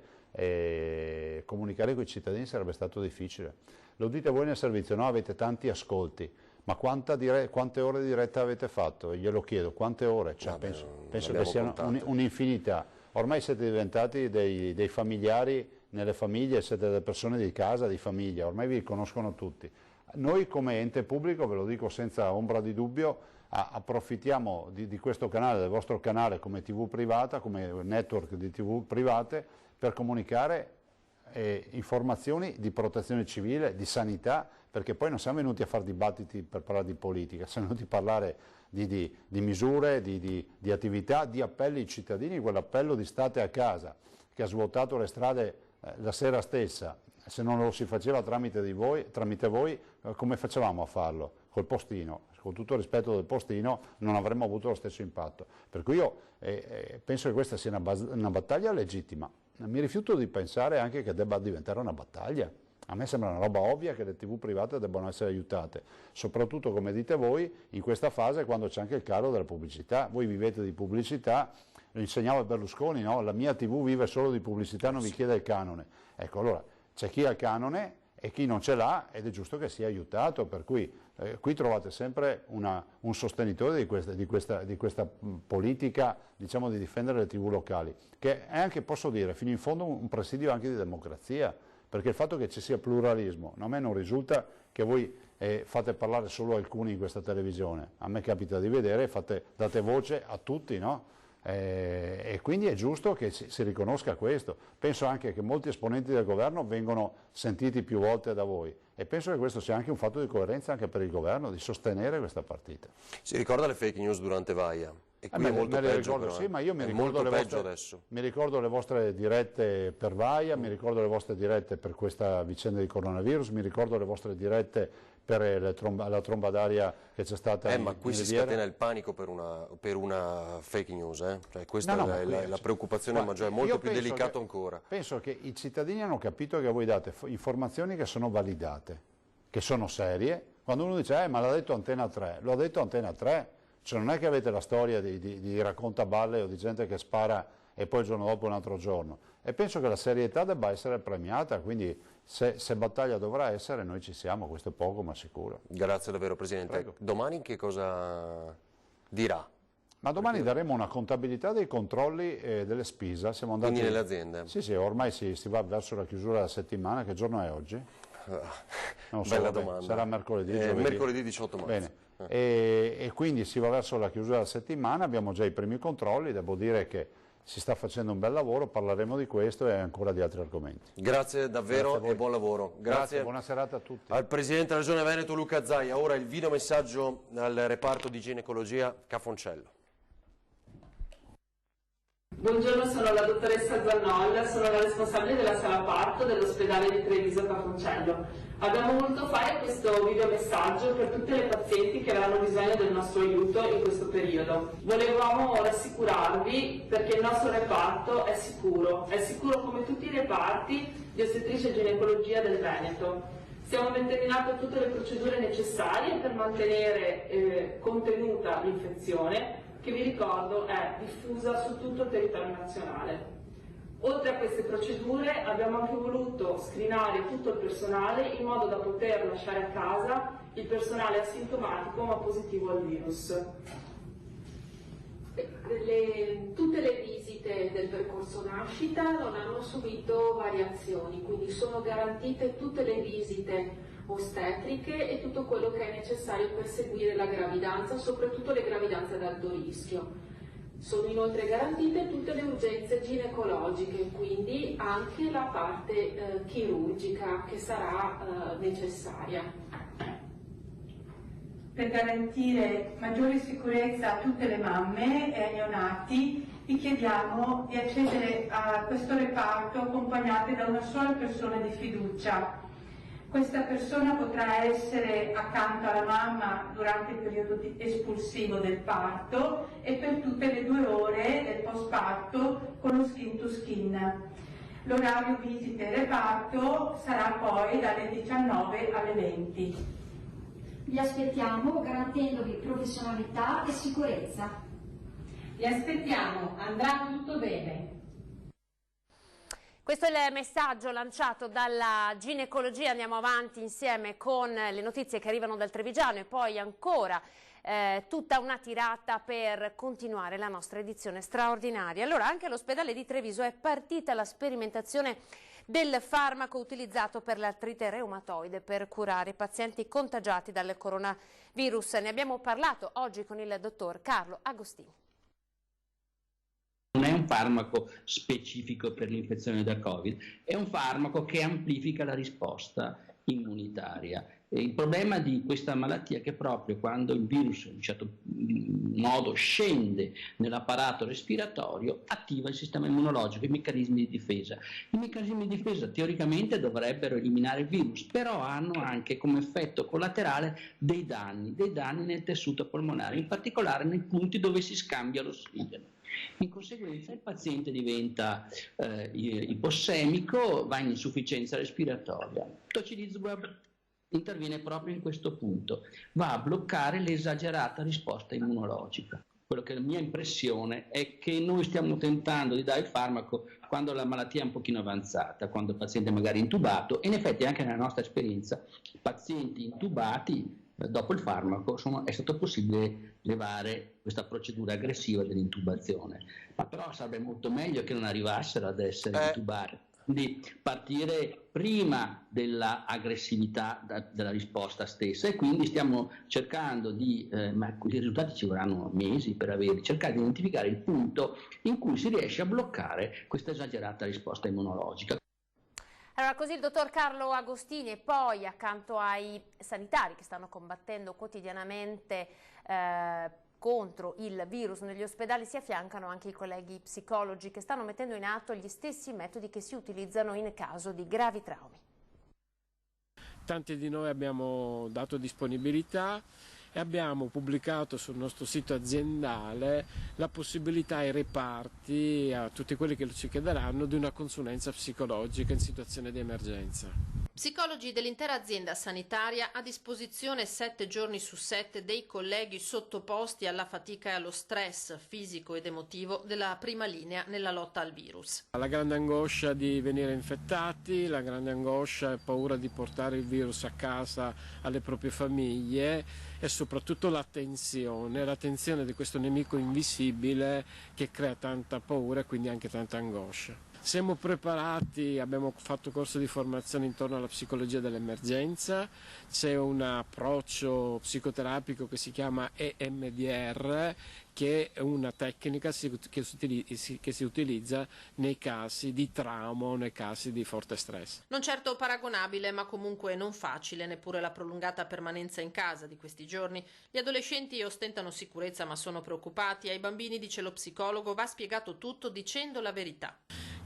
comunicare con i cittadini sarebbe stato difficile. Lo dite voi nel servizio, no? Avete tanti ascolti, ma quante ore di diretta avete fatto? Glielo chiedo, quante ore? Cioè, penso che siano un'infinità. Ormai siete diventati dei familiari nelle famiglie, siete delle persone di casa, di famiglia, ormai vi conoscono tutti. Noi come ente pubblico, ve lo dico senza ombra di dubbio, approfittiamo di questo canale, del vostro canale come TV privata, come network di TV private, per comunicare informazioni di protezione civile, di sanità, perché poi non siamo venuti a fare dibattiti per parlare di politica, siamo venuti a parlare di misure, di attività, di appelli ai cittadini, quell'appello di state a casa che ha svuotato le strade la sera stessa. Se non lo si faceva tramite voi, come facevamo a farlo? Col postino. Con tutto il rispetto del postino non avremmo avuto lo stesso impatto. Per cui io penso che questa sia una battaglia legittima. Mi rifiuto di pensare anche che debba diventare una battaglia. A me sembra una roba ovvia che le TV private debbano essere aiutate, soprattutto, come dite voi, in questa fase quando c'è anche il calo della pubblicità. Voi vivete di pubblicità, lo insegnava Berlusconi, no? La mia TV vive solo di pubblicità, non vi chiede il canone. Ecco, allora, c'è chi ha il canone e chi non ce l'ha ed è giusto che sia aiutato, per cui qui trovate sempre un sostenitore di questa politica, diciamo, di difendere le TV locali, che è anche, posso dire, fino in fondo un presidio anche di democrazia, perché il fatto che ci sia pluralismo, a me non risulta che voi fate parlare solo alcuni in questa televisione, a me capita di vedere, date voce a tutti, no? E quindi è giusto che si riconosca questo. Penso anche che molti esponenti del governo vengono sentiti più volte da voi e penso che questo sia anche un fatto di coerenza anche per il governo, di sostenere questa partita. Si ricorda le fake news durante Vaia? E qui è molto peggio, ricordo, sì, ma io mi ricordo le vostre dirette per Vaia, mi ricordo le vostre dirette per questa vicenda di coronavirus, mi ricordo le vostre dirette per la tromba d'aria che c'è stata ma qui si scatena il panico per una fake news, Cioè, questa è la preoccupazione maggiore, è molto più delicato ancora. Penso che i cittadini hanno capito che voi date informazioni che sono validate, che sono serie. Quando uno dice ma l'ha detto Antena 3, lo ha detto Antena 3, cioè non è che avete la storia di raccontaballe o di gente che spara e poi il giorno dopo un altro giorno. E penso che la serietà debba essere premiata, quindi se battaglia dovrà essere, noi ci siamo, questo è poco ma sicuro. Grazie davvero Presidente. Prego. Domani che cosa dirà? Ma domani daremo una contabilità dei controlli delle spese. Siamo andati... Quindi nelle aziende? Sì, ormai si va verso la chiusura della settimana. Che giorno è oggi? Non so, bella domanda. Sarà mercoledì. Mercoledì 18 marzo. Bene. E quindi si va verso la chiusura della settimana, abbiamo già i primi controlli, devo dire che si sta facendo un bel lavoro, parleremo di questo e ancora di altri argomenti. Grazie davvero e buon lavoro. Grazie, buona serata a tutti. Al Presidente della Regione Veneto Luca Zaia. Ora il videomessaggio al reparto di ginecologia Cafoncello. Buongiorno, sono la dottoressa Zannol, sono la responsabile della sala parto dell'ospedale di Treviso Cafoncello. Abbiamo voluto fare questo videomessaggio per tutte le pazienti che avranno bisogno del nostro aiuto in questo periodo. Volevamo rassicurarvi perché il nostro reparto è sicuro come tutti i reparti di ostetricia e ginecologia del Veneto. Stiamo determinando tutte le procedure necessarie per mantenere contenuta l'infezione, che vi ricordo è diffusa su tutto il territorio nazionale. Oltre a queste procedure abbiamo anche voluto screenare tutto il personale in modo da poter lasciare a casa il personale asintomatico ma positivo al virus. Tutte le visite del percorso nascita non hanno subito variazioni, quindi sono garantite tutte le visite ostetriche e tutto quello che è necessario per seguire la gravidanza, soprattutto le gravidanze ad alto rischio. Sono inoltre garantite tutte le urgenze ginecologiche, quindi anche la parte chirurgica che sarà necessaria. Per garantire maggiore sicurezza a tutte le mamme e ai neonati, vi chiediamo di accedere a questo reparto accompagnate da una sola persona di fiducia. Questa persona potrà essere accanto alla mamma durante il periodo espulsivo del parto e per tutte le 2 ore del postparto con lo skin to skin. L'orario visite reparto sarà poi dalle 19 alle 20. Vi aspettiamo garantendovi professionalità e sicurezza. Vi aspettiamo, andrà tutto bene. Questo è il messaggio lanciato dalla ginecologia. Andiamo avanti insieme con le notizie che arrivano dal Trevigiano e poi ancora tutta una tirata per continuare la nostra edizione straordinaria. Allora, anche all'ospedale di Treviso è partita la sperimentazione del farmaco utilizzato per l'artrite reumatoide per curare i pazienti contagiati dal coronavirus. Ne abbiamo parlato oggi con il dottor Carlo Agostini. Non è un farmaco specifico per l'infezione da Covid, è un farmaco che amplifica la risposta immunitaria. E il problema di questa malattia è che proprio quando il virus in un certo modo scende nell'apparato respiratorio attiva il sistema immunologico, i meccanismi di difesa. I meccanismi di difesa teoricamente dovrebbero eliminare il virus, però hanno anche come effetto collaterale dei danni nel tessuto polmonare, in particolare nei punti dove si scambia l'ossigeno. In conseguenza il paziente diventa ipossemico, va in insufficienza respiratoria. Tocilizumab interviene proprio in questo punto, va a bloccare l'esagerata risposta immunologica. Quello che è la mia impressione è che noi stiamo tentando di dare il farmaco quando la malattia è un pochino avanzata, quando il paziente è magari intubato, e in effetti anche nella nostra esperienza pazienti intubati dopo il farmaco è stato possibile levare questa procedura aggressiva dell'intubazione, ma però sarebbe molto meglio che non arrivassero ad essere intubati, quindi partire prima dell'aggressività della risposta stessa, e quindi stiamo cercando di, ma i risultati ci vorranno mesi per averli, cercare di identificare il punto in cui si riesce a bloccare questa esagerata risposta immunologica. Allora, così il dottor Carlo Agostini, e poi accanto ai sanitari che stanno combattendo quotidianamente contro il virus negli ospedali si affiancano anche i colleghi psicologi che stanno mettendo in atto gli stessi metodi che si utilizzano in caso di gravi traumi. Tanti di noi abbiamo dato disponibilità e abbiamo pubblicato sul nostro sito aziendale la possibilità ai reparti, a tutti quelli che ci chiederanno, di una consulenza psicologica in situazione di emergenza. Psicologi dell'intera azienda sanitaria a disposizione 7 giorni su 7 dei colleghi sottoposti alla fatica e allo stress fisico ed emotivo della prima linea nella lotta al virus. La grande angoscia di venire infettati, la grande angoscia e paura di portare il virus a casa alle proprie famiglie e soprattutto la tensione di questo nemico invisibile che crea tanta paura e quindi anche tanta angoscia. Siamo preparati, abbiamo fatto corso di formazione intorno alla psicologia dell'emergenza, c'è un approccio psicoterapico che si chiama EMDR che è una tecnica che si utilizza nei casi di trauma o nei casi di forte stress. Non certo paragonabile, ma comunque non facile, neppure la prolungata permanenza in casa di questi giorni. Gli adolescenti ostentano sicurezza ma sono preoccupati. Ai bambini, dice lo psicologo, va spiegato tutto dicendo la verità.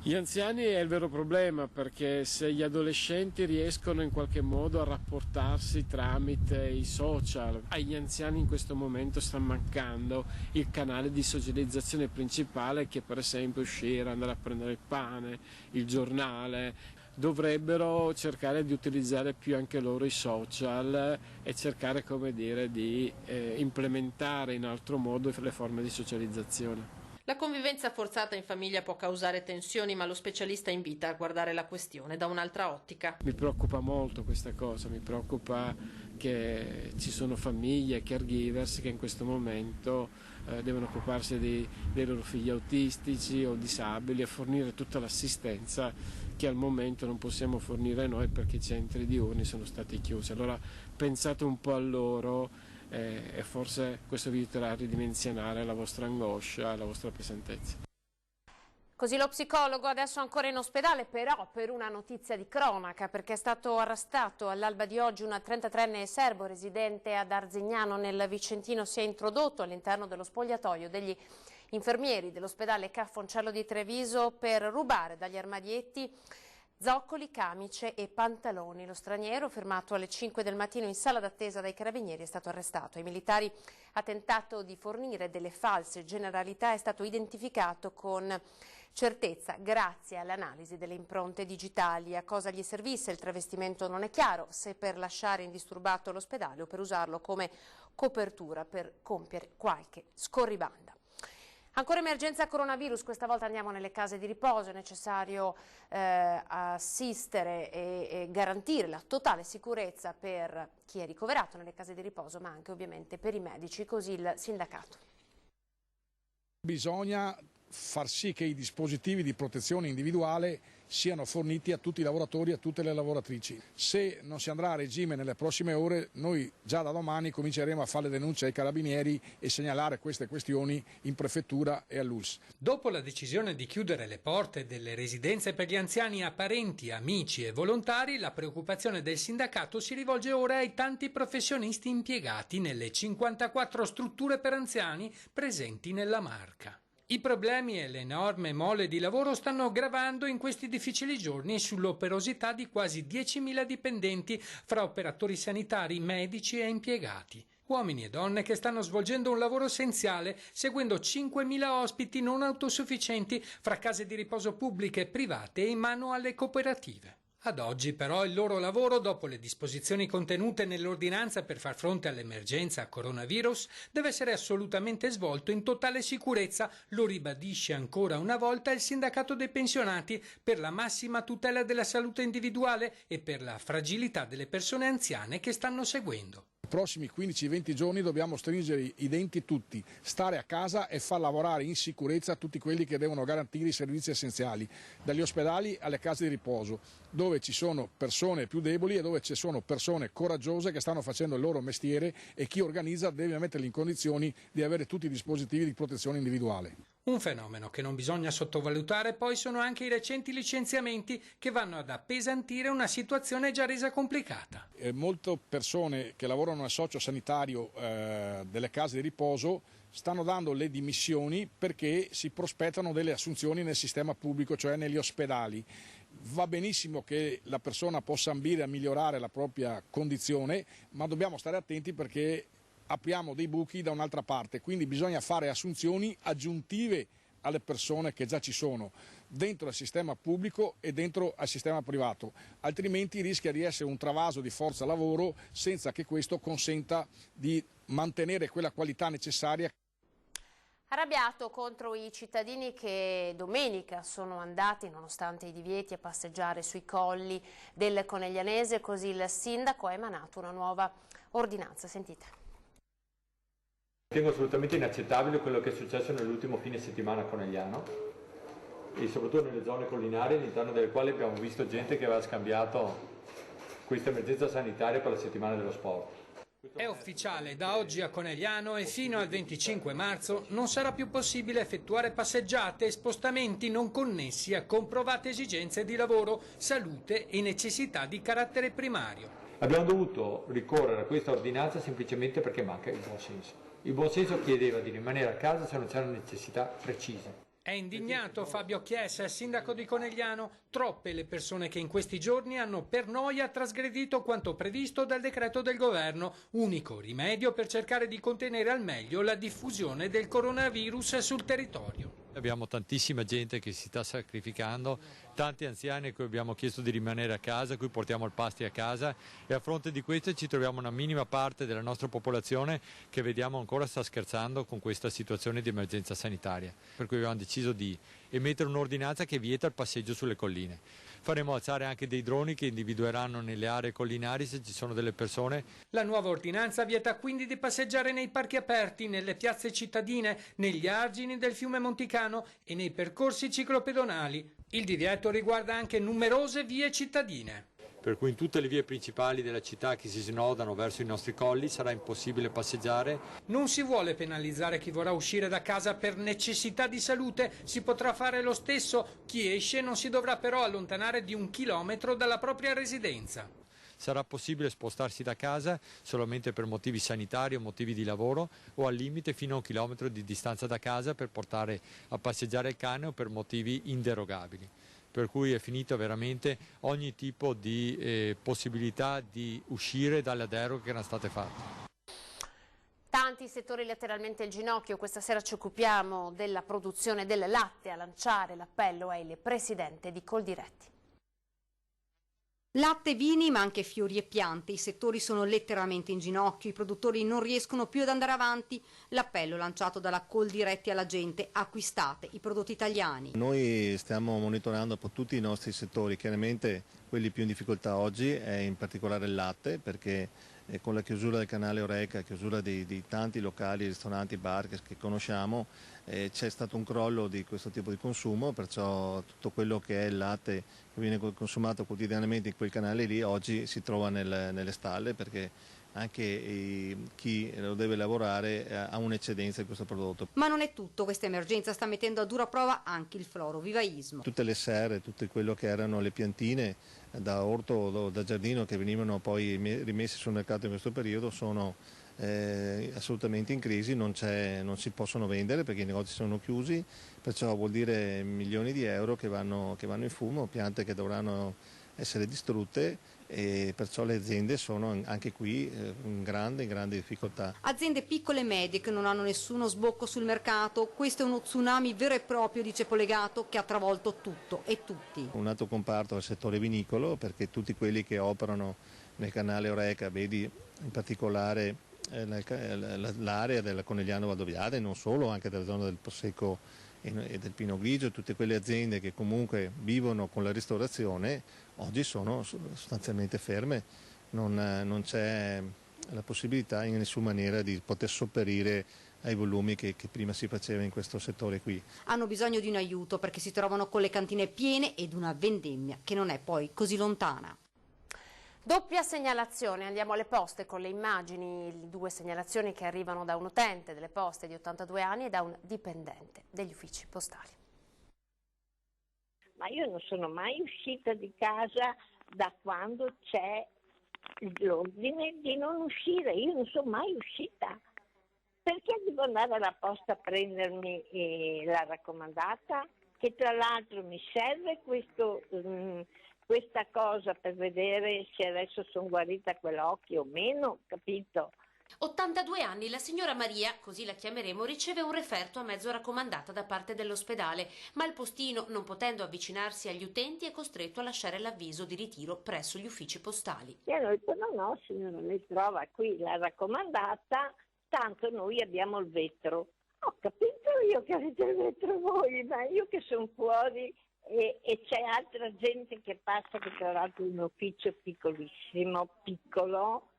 Gli anziani è il vero problema, perché se gli adolescenti riescono in qualche modo a rapportarsi tramite i social, agli anziani in questo momento sta mancando il canale di socializzazione principale, che per esempio uscire, andare a prendere il pane, il giornale. Dovrebbero cercare di utilizzare più anche loro i social e cercare, come dire, di implementare in altro modo le forme di socializzazione. La convivenza forzata in famiglia può causare tensioni, ma lo specialista invita a guardare la questione da un'altra ottica. Mi preoccupa molto questa cosa, mi preoccupa che ci sono famiglie, caregivers, che in questo momento devono occuparsi dei loro figli autistici o disabili e fornire tutta l'assistenza che al momento non possiamo fornire noi perché i centri diurni sono stati chiusi. Allora pensate un po' a loro e forse questo vi aiuterà a ridimensionare la vostra angoscia e la vostra pesantezza. Così lo psicologo, adesso ancora in ospedale, però per una notizia di cronaca, perché è stato arrestato all'alba di oggi un 33enne serbo residente ad Arzignano nel Vicentino. Si è introdotto all'interno dello spogliatoio degli infermieri dell'ospedale Ca' Foncello di Treviso per rubare dagli armadietti zoccoli, camicie e pantaloni. Lo straniero, fermato alle 5 del mattino in sala d'attesa dai carabinieri, è stato arrestato. Ai militari ha tentato di fornire delle false generalità, è stato identificato con certezza grazie all'analisi delle impronte digitali. A cosa gli servisse il travestimento non è chiaro, se per lasciare indisturbato l'ospedale o per usarlo come copertura per compiere qualche scorribanda. Ancora emergenza coronavirus, questa volta andiamo nelle case di riposo. È necessario assistere e garantire la totale sicurezza per chi è ricoverato nelle case di riposo, ma anche ovviamente per i medici, così il sindacato. Bisogna far sì che i dispositivi di protezione individuale siano forniti a tutti i lavoratori e a tutte le lavoratrici. Se non si andrà a regime nelle prossime ore, noi già da domani cominceremo a fare le denunce ai carabinieri e segnalare queste questioni in prefettura e all'ULSS. Dopo la decisione di chiudere le porte delle residenze per gli anziani a parenti, amici e volontari, la preoccupazione del sindacato si rivolge ora ai tanti professionisti impiegati nelle 54 strutture per anziani presenti nella Marca. I problemi e l'enorme mole di lavoro stanno gravando in questi difficili giorni sull'operosità di quasi 10.000 dipendenti fra operatori sanitari, medici e impiegati. Uomini e donne che stanno svolgendo un lavoro essenziale, seguendo 5.000 ospiti non autosufficienti fra case di riposo pubbliche e private e in mano alle cooperative. Ad oggi però il loro lavoro, dopo le disposizioni contenute nell'ordinanza per far fronte all'emergenza coronavirus, deve essere assolutamente svolto in totale sicurezza, lo ribadisce ancora una volta il sindacato dei pensionati, per la massima tutela della salute individuale e per la fragilità delle persone anziane che stanno seguendo. I prossimi 15-20 giorni dobbiamo stringere i denti tutti, stare a casa e far lavorare in sicurezza tutti quelli che devono garantire i servizi essenziali, dagli ospedali alle case di riposo, dove ci sono persone più deboli e dove ci sono persone coraggiose che stanno facendo il loro mestiere, e chi organizza deve metterli in condizioni di avere tutti i dispositivi di protezione individuale. Un fenomeno che non bisogna sottovalutare poi sono anche i recenti licenziamenti che vanno ad appesantire una situazione già resa complicata. Molte persone che lavorano nel sociosanitario delle case di riposo stanno dando le dimissioni perché si prospettano delle assunzioni nel sistema pubblico, cioè negli ospedali. Va benissimo che la persona possa ambire a migliorare la propria condizione, ma dobbiamo stare attenti perché apriamo dei buchi da un'altra parte, quindi bisogna fare assunzioni aggiuntive alle persone che già ci sono dentro al sistema pubblico e dentro al sistema privato, altrimenti rischia di essere un travaso di forza lavoro senza che questo consenta di mantenere quella qualità necessaria. Arrabbiato contro i cittadini che domenica sono andati, nonostante i divieti, a passeggiare sui colli del Coneglianese, così il sindaco ha emanato una nuova ordinanza. Sentite. Ritengo assolutamente inaccettabile quello che è successo nell'ultimo fine settimana a Conegliano e soprattutto nelle zone collinari, all'interno delle quali abbiamo visto gente che aveva scambiato questa emergenza sanitaria per la settimana dello sport. È ufficiale, da oggi a Conegliano e fino al 25 marzo non sarà più possibile effettuare passeggiate e spostamenti non connessi a comprovate esigenze di lavoro, salute e necessità di carattere primario. Abbiamo dovuto ricorrere a questa ordinanza semplicemente perché manca il buon senso. Il buon senso chiedeva di rimanere a casa se non c'era necessità precisa. È indignato Fabio Chiesa, sindaco di Conegliano. Troppe le persone che in questi giorni hanno per noia trasgredito quanto previsto dal decreto del governo, unico rimedio per cercare di contenere al meglio la diffusione del coronavirus sul territorio. Abbiamo tantissima gente che si sta sacrificando, tanti anziani a cui abbiamo chiesto di rimanere a casa, a cui portiamo il pasti a casa, e a fronte di questo ci troviamo una minima parte della nostra popolazione che vediamo ancora sta scherzando con questa situazione di emergenza sanitaria. Per cui abbiamo deciso di emettere un'ordinanza che vieta il passeggio sulle colline. Faremo alzare anche dei droni che individueranno nelle aree collinari se ci sono delle persone. La nuova ordinanza vieta quindi di passeggiare nei parchi aperti, nelle piazze cittadine, negli argini del fiume Monticano e nei percorsi ciclopedonali. Il divieto riguarda anche numerose vie cittadine. Per cui in tutte le vie principali della città che si snodano verso i nostri colli sarà impossibile passeggiare. Non si vuole penalizzare chi vorrà uscire da casa per necessità di salute, si potrà fare lo stesso. Chi esce non si dovrà però allontanare di 1 chilometro dalla propria residenza. Sarà possibile spostarsi da casa solamente per motivi sanitari o motivi di lavoro o al limite fino a 1 chilometro di distanza da casa per portare a passeggiare il cane o per motivi inderogabili. Per cui è finito veramente ogni tipo di possibilità di uscire dalle deroghe che erano state fatte. Tanti settori letteralmente in ginocchio. Questa sera ci occupiamo della produzione del latte. A lanciare l'appello è il presidente di Coldiretti. Latte, vini, ma anche fiori e piante. I settori sono letteralmente in ginocchio, i produttori non riescono più ad andare avanti. L'appello lanciato dalla Coldiretti alla gente: acquistate i prodotti italiani. Noi stiamo monitorando tutti i nostri settori, chiaramente quelli più in difficoltà oggi è in particolare il latte, perché con la chiusura del canale Oreca, chiusura di tanti locali, ristoranti, bar che conosciamo, c'è stato un crollo di questo tipo di consumo, perciò tutto quello che è il latte che viene consumato quotidianamente in quel canale lì oggi si trova nelle stalle, perché anche chi lo deve lavorare ha un'eccedenza di questo prodotto. Ma non è tutto, questa emergenza sta mettendo a dura prova anche il florovivaismo. Tutte le serre, tutto quello che erano le piantine da orto o da giardino che venivano poi rimesse sul mercato in questo periodo sono assolutamente in crisi, non si possono vendere perché i negozi sono chiusi, perciò vuol dire milioni di euro che vanno in fumo, piante che dovranno essere distrutte, e perciò le aziende sono anche qui in grande difficoltà. Aziende piccole e medie che non hanno nessuno sbocco sul mercato, questo è uno tsunami vero e proprio, dice Polegato, che ha travolto tutto e tutti. Un altro comparto è il settore vinicolo, perché tutti quelli che operano nel canale Oreca, vedi in particolare l'area della Conegliano Valdobbiadene, non solo, anche della zona del Prosecco e del Pino Grigio, tutte quelle aziende che comunque vivono con la ristorazione oggi sono sostanzialmente ferme, non c'è la possibilità in nessuna maniera di poter sopperire ai volumi che prima si faceva in questo settore qui. Hanno bisogno di un aiuto perché si trovano con le cantine piene ed una vendemmia che non è poi così lontana. Doppia segnalazione, andiamo alle poste con le immagini, 2 segnalazioni che arrivano da un utente delle poste di 82 anni e da un dipendente degli uffici postali. Ma io non sono mai uscita di casa da quando c'è l'ordine di non uscire, io non sono mai uscita. Perché devo andare alla posta a prendermi la raccomandata? Che tra l'altro mi serve questa cosa per vedere se adesso sono guarita quell'occhio o meno, capito? 82 anni, la signora Maria, così la chiameremo, riceve un referto a mezzo raccomandata da parte dell'ospedale, ma il postino, non potendo avvicinarsi agli utenti, è costretto a lasciare l'avviso di ritiro presso gli uffici postali. E hanno detto no signora, lei trova qui la raccomandata, tanto noi abbiamo il vetro. Ho capito io che avete il vetro voi, ma io che sono fuori e c'è altra gente che passa, che tra l'altro è un ufficio piccolissimo, piccolo,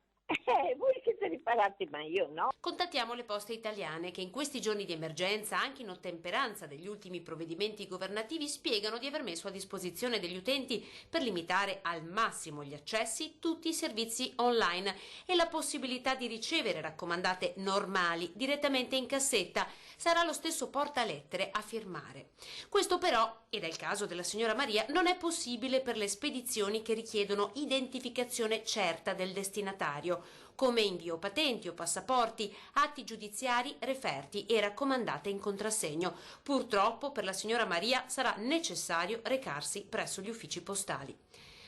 Voi siete riparati, ma io no. Contattiamo le Poste Italiane che in questi giorni di emergenza, anche in ottemperanza degli ultimi provvedimenti governativi, spiegano di aver messo a disposizione degli utenti per limitare al massimo gli accessi tutti i servizi online e la possibilità di ricevere raccomandate normali direttamente in cassetta. Sarà lo stesso portalettere a firmare. Questo però, ed è il caso della signora Maria, non è possibile per le spedizioni che richiedono identificazione certa del destinatario, come invio patenti o passaporti, atti giudiziari, referti e raccomandate in contrassegno. Purtroppo per la signora Maria sarà necessario recarsi presso gli uffici postali.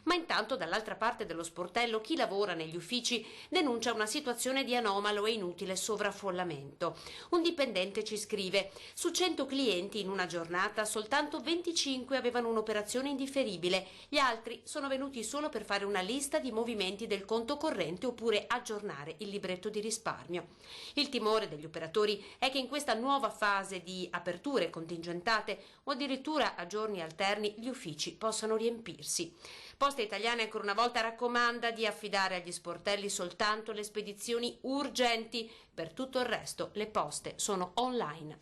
Ma intanto dall'altra parte dello sportello chi lavora negli uffici denuncia una situazione di anomalo e inutile sovraffollamento. Un dipendente ci scrive: su 100 clienti in una giornata soltanto 25 avevano un'operazione indifferibile, gli altri sono venuti solo per fare una lista di movimenti del conto corrente oppure aggiornare il libretto di risparmio. Il timore degli operatori è che in questa nuova fase di aperture contingentate o addirittura a giorni alterni gli uffici possano riempirsi. Poste Italiane ancora una volta raccomanda di affidare agli sportelli soltanto le spedizioni urgenti, per tutto il resto le poste sono online.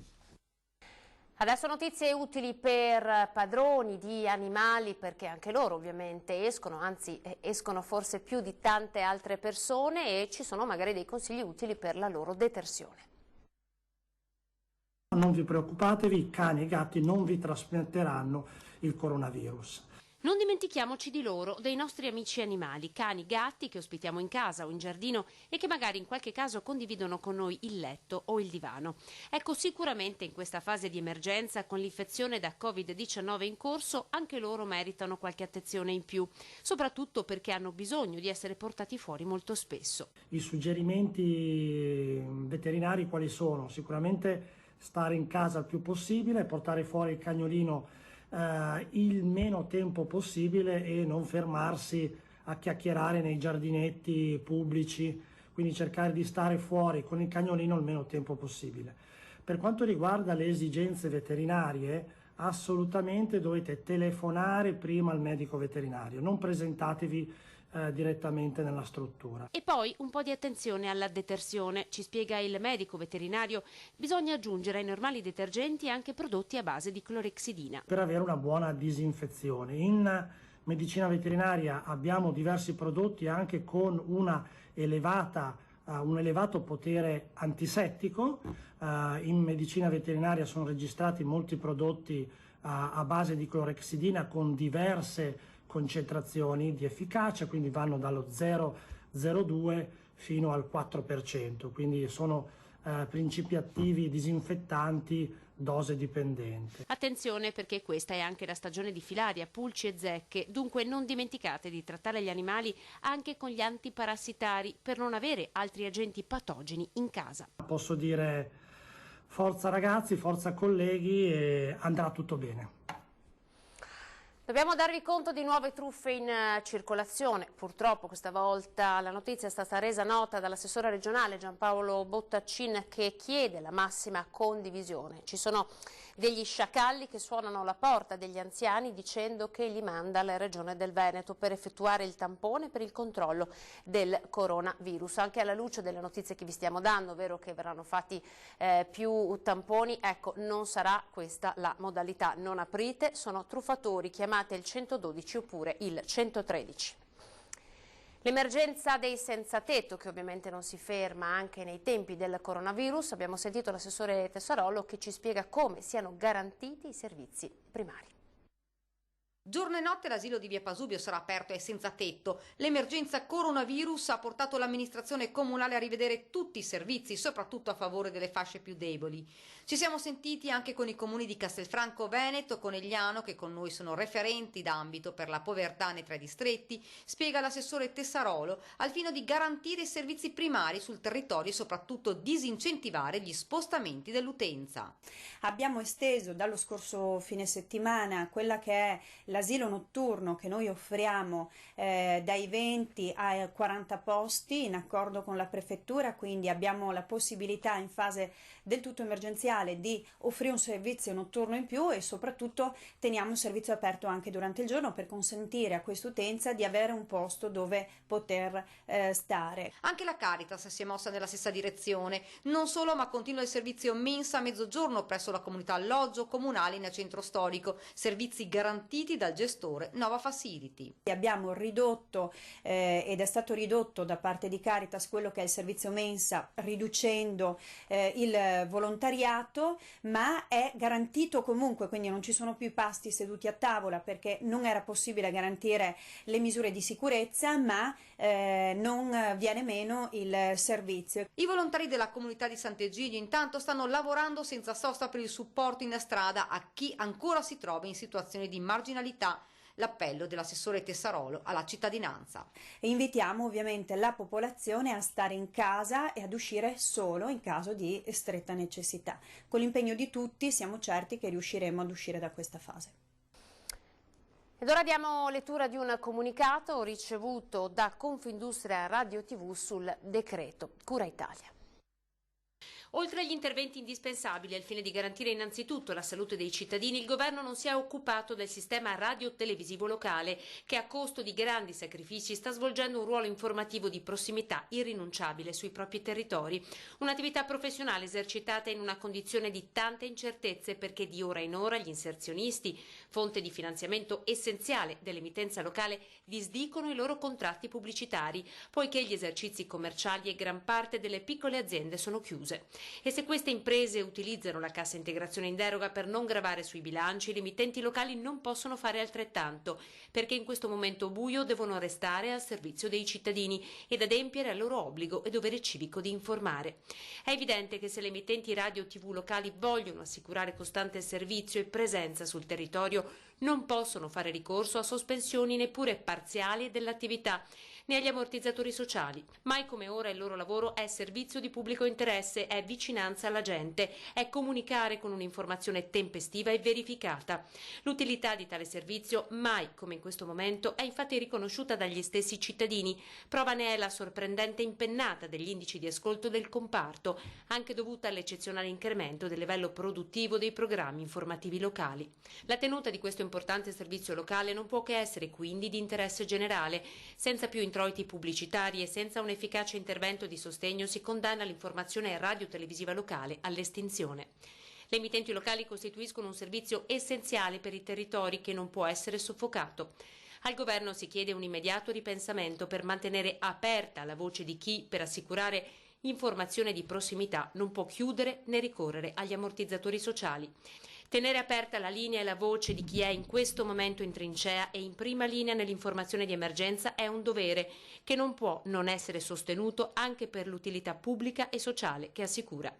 Adesso notizie utili per padroni di animali, perché anche loro ovviamente escono, anzi escono forse più di tante altre persone, e ci sono magari dei consigli utili per la loro detersione. Non vi preoccupatevi, i cani e i gatti non vi trasmetteranno il coronavirus. Non dimentichiamoci di loro, dei nostri amici animali, cani, gatti che ospitiamo in casa o in giardino e che magari in qualche caso condividono con noi il letto o il divano. Ecco, sicuramente in questa fase di emergenza con l'infezione da Covid-19 in corso anche loro meritano qualche attenzione in più, soprattutto perché hanno bisogno di essere portati fuori molto spesso. I suggerimenti veterinari quali sono? Sicuramente stare in casa il più possibile, portare fuori il cagnolino il meno tempo possibile e non fermarsi a chiacchierare nei giardinetti pubblici, quindi cercare di stare fuori con il cagnolino il meno tempo possibile. Per quanto riguarda le esigenze veterinarie, assolutamente dovete telefonare prima al medico veterinario, non presentatevi direttamente nella struttura. E poi un po' di attenzione alla detersione. Ci spiega il medico veterinario, bisogna aggiungere ai normali detergenti anche prodotti a base di clorexidina. Per avere una buona disinfezione. In medicina veterinaria abbiamo diversi prodotti anche con un elevato potere antisettico. In medicina veterinaria sono registrati molti prodotti a base di clorexidina con diverse concentrazioni di efficacia, quindi vanno dallo 0,02 fino al 4%, quindi sono principi attivi disinfettanti dose dipendente. Attenzione, perché questa è anche la stagione di filaria, pulci e zecche, dunque non dimenticate di trattare gli animali anche con gli antiparassitari per non avere altri agenti patogeni in casa. Posso dire forza ragazzi, forza colleghi, e andrà tutto bene. Dobbiamo darvi conto di nuove truffe in circolazione. Purtroppo questa volta la notizia è stata resa nota dall'assessore regionale Giampaolo Bottaccin, che chiede la massima condivisione. Ci sono degli sciacalli che suonano alla porta degli anziani dicendo che li manda alla Regione del Veneto per effettuare il tampone per il controllo del coronavirus. Anche alla luce delle notizie che vi stiamo dando, ovvero che verranno fatti più tamponi, ecco, non sarà questa la modalità. Non aprite, sono truffatori, chiamate il 112 oppure il 113. L'emergenza dei senza tetto, che ovviamente non si ferma anche nei tempi del coronavirus. Abbiamo sentito l'assessore Tessarolo che ci spiega come siano garantiti i servizi primari. Giorno e notte l'asilo di Via Pasubio sarà aperto ai senza tetto. L'emergenza coronavirus ha portato l'amministrazione comunale a rivedere tutti i servizi, soprattutto a favore delle fasce più deboli. Ci siamo sentiti anche con i comuni di Castelfranco Veneto, Conegliano, che con noi sono referenti d'ambito per la povertà nei 3 distretti, spiega l'assessore Tessarolo, al fine di garantire i servizi primari sul territorio e soprattutto disincentivare gli spostamenti dell'utenza. Abbiamo esteso dallo scorso fine settimana quella che è l'asilo notturno che noi offriamo dai 20 ai 40 posti in accordo con la prefettura, quindi abbiamo la possibilità in fase del tutto emergenziale di offrire un servizio notturno in più e soprattutto teniamo un servizio aperto anche durante il giorno per consentire a quest'utenza di avere un posto dove poter stare. Anche la Caritas si è mossa nella stessa direzione, non solo, ma continua il servizio mensa a mezzogiorno presso la comunità alloggio comunale nel centro storico, servizi garantiti dal gestore Nova Facility. Abbiamo ridotto ed è stato ridotto da parte di Caritas quello che è il servizio mensa, riducendo il volontariato, ma è garantito comunque, quindi non ci sono più i pasti seduti a tavola perché non era possibile garantire le misure di sicurezza, ma non viene meno il servizio. I volontari della comunità di Sant'Egidio intanto stanno lavorando senza sosta per il supporto in strada a chi ancora si trova in situazioni di marginalità. L'appello dell'assessore Tessarolo alla cittadinanza. E invitiamo ovviamente la popolazione a stare in casa e ad uscire solo in caso di stretta necessità. Con l'impegno di tutti siamo certi che riusciremo ad uscire da questa fase. Ed ora diamo lettura di un comunicato ricevuto da Confindustria Radio TV sul decreto Cura Italia. Oltre agli interventi indispensabili al fine di garantire innanzitutto la salute dei cittadini, il governo non si è occupato del sistema radio-televisivo locale, che a costo di grandi sacrifici sta svolgendo un ruolo informativo di prossimità irrinunciabile sui propri territori. Un'attività professionale esercitata in una condizione di tante incertezze perché di ora in ora gli inserzionisti, fonte di finanziamento essenziale dell'emittenza locale, disdicono i loro contratti pubblicitari, poiché gli esercizi commerciali e gran parte delle piccole aziende sono chiuse. E se queste imprese utilizzano la cassa integrazione in deroga per non gravare sui bilanci, le emittenti locali non possono fare altrettanto, perché in questo momento buio devono restare al servizio dei cittadini ed adempiere al loro obbligo e dovere civico di informare. È evidente che se le emittenti radio TV locali vogliono assicurare costante servizio e presenza sul territorio, non possono fare ricorso a sospensioni neppure parziali dell'attività, né agli ammortizzatori sociali. Mai come ora il loro lavoro è servizio di pubblico interesse, è vicinanza alla gente, è comunicare con un'informazione tempestiva e verificata. L'utilità di tale servizio, mai come in questo momento, è infatti riconosciuta dagli stessi cittadini. Prova ne è la sorprendente impennata degli indici di ascolto del comparto, anche dovuta all'eccezionale incremento del livello produttivo dei programmi informativi locali. La tenuta di questo importante servizio locale non può che essere quindi di interesse generale. Senza più introiti pubblicitari e senza un efficace intervento di sostegno si condanna l'informazione radio-televisiva locale all'estinzione. Le emittenti locali costituiscono un servizio essenziale per i territori che non può essere soffocato. Al governo si chiede un immediato ripensamento per mantenere aperta la voce di chi, per assicurare informazione di prossimità, non può chiudere né ricorrere agli ammortizzatori sociali. Tenere aperta la linea e la voce di chi è in questo momento in trincea e in prima linea nell'informazione di emergenza è un dovere che non può non essere sostenuto anche per l'utilità pubblica e sociale che assicura.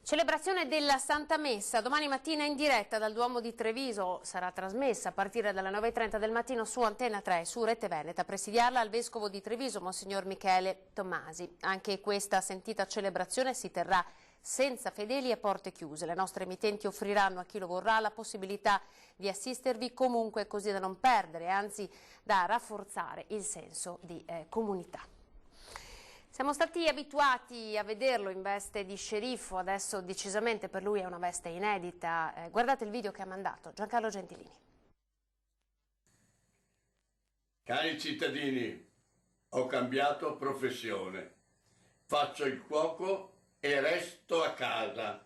Celebrazione della Santa Messa, domani mattina in diretta dal Duomo di Treviso, sarà trasmessa a partire dalle 9:30 del mattino su Antenna 3 su Rete Veneta. A presidiarla il Vescovo di Treviso, Monsignor Michele Tommasi. Anche questa sentita celebrazione si terrà senza fedeli e porte chiuse. Le nostre emittenti offriranno a chi lo vorrà la possibilità di assistervi comunque, così da non perdere, anzi da rafforzare il senso di comunità. Siamo stati abituati a vederlo in veste di sceriffo, adesso decisamente per lui è una veste inedita. Guardate il video che ha mandato Giancarlo Gentilini. Cari cittadini, ho cambiato professione. Faccio il cuoco e resto a casa.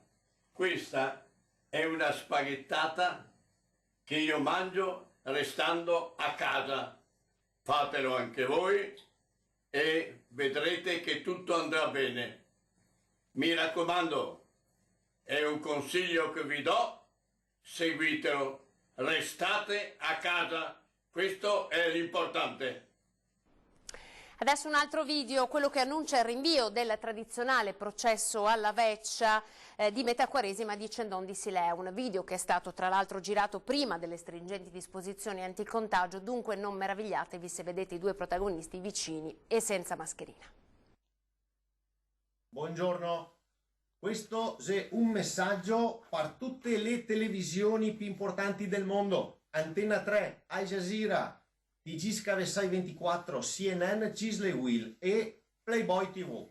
Questa è una spaghettata che io mangio restando a casa. Fatelo anche voi e vedrete che tutto andrà bene. Mi raccomando, è un consiglio che vi do, seguitelo, restate a casa, questo è l'importante. Adesso un altro video, quello che annuncia il rinvio del tradizionale processo alla veccia di metà Quaresima di Cendon di Silea, un video che è stato tra l'altro girato prima delle stringenti disposizioni anticontagio, dunque non meravigliatevi se vedete i due protagonisti vicini e senza mascherina. Buongiorno, questo è un messaggio per tutte le televisioni più importanti del mondo. Antenna 3, Al Jazeera, TG Scavessai 24, CNN, Cisley Will e Playboy TV.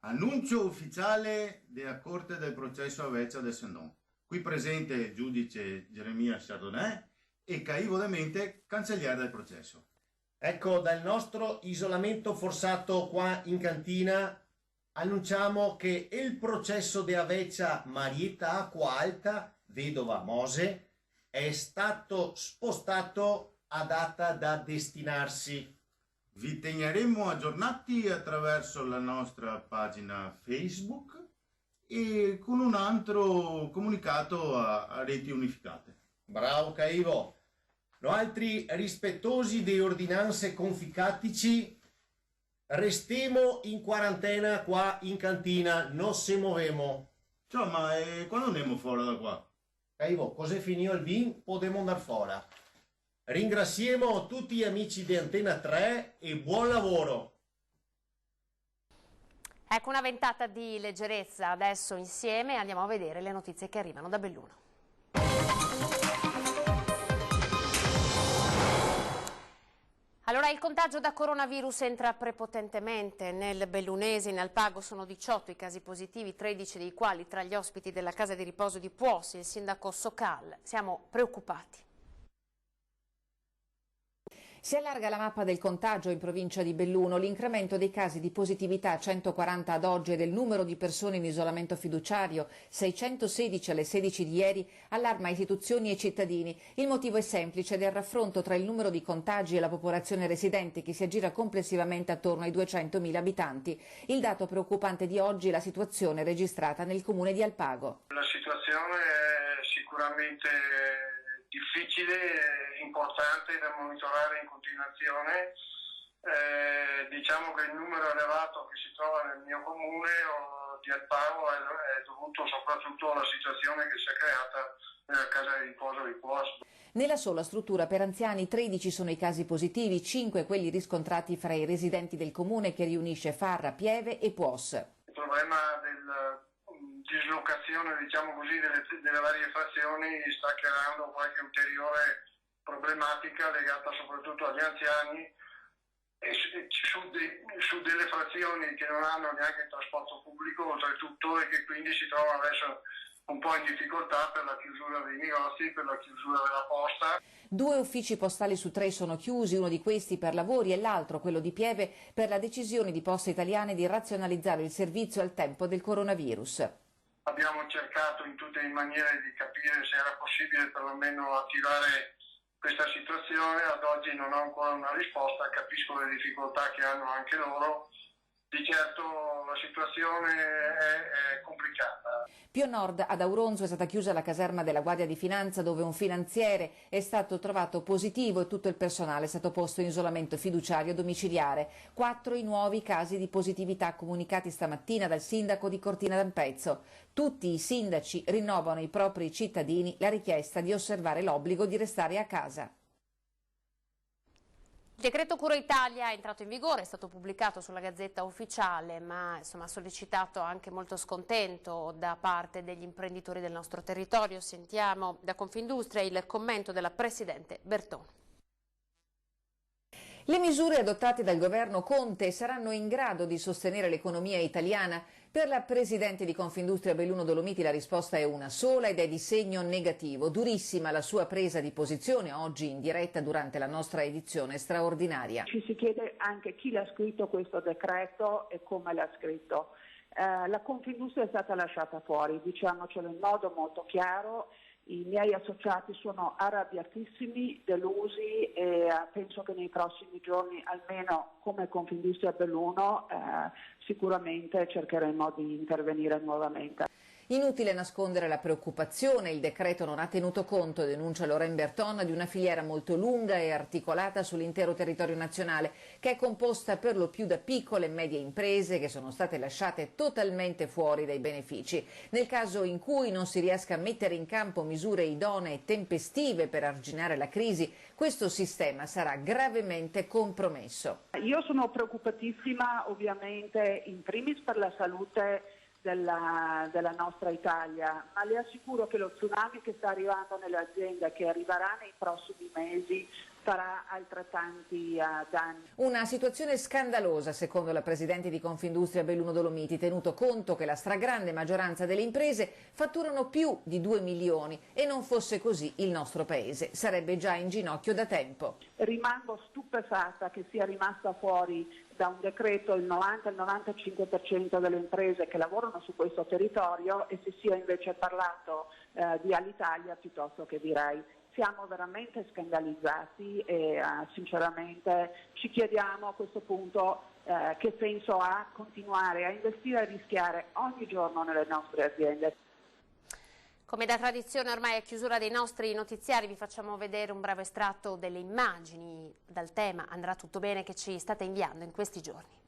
Annuncio ufficiale della Corte del processo a Vecchia de Senon. Qui presente il giudice Geremia Chardonnay e Caivo Demente, cancelliere del processo. Ecco, dal nostro isolamento forzato qua in cantina annunciamo che il processo di Aveccia Marietta Acqua Alta, vedova Mose, è stato spostato a data da destinarsi. Vi teneremo aggiornati attraverso la nostra pagina Facebook e con un altro comunicato a reti unificate. Bravo Caivo! No altri rispettosi delle ordinanze conficatici, restiamo in quarantena qua in cantina, non se movemo. Cioè, ma quando andiamo fuori da qua? Caivo, cos'è finito il vin? Potremo andare fuori. Ringraziamo tutti gli amici di Antenna 3 e buon lavoro! Ecco una ventata di leggerezza adesso insieme, andiamo a vedere le notizie che arrivano da Belluno. Allora, il contagio da coronavirus entra prepotentemente nel bellunese. In Alpago sono 18 i casi positivi, 13 dei quali tra gli ospiti della casa di riposo di Puos. Il sindaco Socal: siamo preoccupati. Si allarga la mappa del contagio in provincia di Belluno. L'incremento dei casi di positività, 140 ad oggi, e del numero di persone in isolamento fiduciario, 616 alle 16 di ieri, allarma istituzioni e cittadini. Il motivo è semplice ed è il raffronto tra il numero di contagi e la popolazione residente, che si aggira complessivamente attorno ai 200.000 abitanti. Il dato preoccupante di oggi è la situazione registrata nel comune di Alpago. La situazione è sicuramente difficile, importante da monitorare in continuazione. Diciamo che il numero elevato che si trova nel mio comune di Alpago è dovuto soprattutto alla situazione che si è creata nella casa di riposo di Puos. Nella sola struttura per anziani 13 sono i casi positivi, 5 quelli riscontrati fra i residenti del comune, che riunisce Farra, Pieve e Puos. Il problema della dislocazione, diciamo così, delle varie frazioni sta creando qualche ulteriore problematica legata soprattutto agli anziani e su delle frazioni che non hanno neanche il trasporto pubblico oltretutto, e che quindi si trovano adesso un po' in difficoltà per la chiusura dei negozi, per la chiusura della posta. 2 uffici postali su 3 sono chiusi, uno di questi per lavori e l'altro, quello di Pieve, per la decisione di Poste Italiane di razionalizzare il servizio al tempo del coronavirus. Abbiamo cercato in tutte le maniere di capire se era possibile perlomeno attivare questa situazione. Ad oggi non ho ancora una risposta, capisco le difficoltà che hanno anche loro. Di certo la situazione è complicata. Più a nord, ad Auronzo, è stata chiusa la caserma della Guardia di Finanza, dove un finanziere è stato trovato positivo e tutto il personale è stato posto in isolamento fiduciario domiciliare. 4 i nuovi casi di positività comunicati stamattina dal sindaco di Cortina d'Ampezzo. Tutti i sindaci rinnovano ai propri cittadini la richiesta di osservare l'obbligo di restare a casa. Il decreto Cura Italia è entrato in vigore, è stato pubblicato sulla Gazzetta Ufficiale, ma insomma, ha sollecitato anche molto scontento da parte degli imprenditori del nostro territorio. Sentiamo da Confindustria il commento della Presidente Bertone. Le misure adottate dal governo Conte saranno in grado di sostenere l'economia italiana? Per la Presidente di Confindustria Belluno Dolomiti la risposta è una sola ed è di segno negativo. Durissima la sua presa di posizione oggi in diretta durante la nostra edizione straordinaria. Ci si chiede anche chi l'ha scritto questo decreto e come l'ha scritto. La Confindustria è stata lasciata fuori, diciamocelo in modo molto chiaro. I miei associati sono arrabbiatissimi, delusi e penso che nei prossimi giorni, almeno come Confindustria Belluno, sicuramente cercheremo di intervenire nuovamente. Inutile nascondere la preoccupazione, il decreto non ha tenuto conto, denuncia Lorraine Berton, di una filiera molto lunga e articolata sull'intero territorio nazionale, che è composta per lo più da piccole e medie imprese che sono state lasciate totalmente fuori dai benefici. Nel caso in cui non si riesca a mettere in campo misure idonee e tempestive per arginare la crisi, questo sistema sarà gravemente compromesso. Io sono preoccupatissima ovviamente in primis per la salute della nostra Italia, ma le assicuro che lo tsunami che sta arrivando nelle aziende, che arriverà nei prossimi mesi, farà altrettanti danni. Una situazione scandalosa secondo la Presidente di Confindustria Belluno Dolomiti, tenuto conto che la stragrande maggioranza delle imprese fatturano più di 2 milioni e non fosse così il nostro Paese sarebbe già in ginocchio da tempo. Rimango stupefatta che sia rimasta fuori da un decreto il 90-95% delle imprese che lavorano su questo territorio e si sia invece parlato di Alitalia piuttosto che di RAI. Siamo veramente scandalizzati e sinceramente ci chiediamo a questo punto che senso ha continuare a investire e rischiare ogni giorno nelle nostre aziende. Come da tradizione ormai a chiusura dei nostri notiziari vi facciamo vedere un breve estratto delle immagini dal tema Andrà tutto bene che ci state inviando in questi giorni.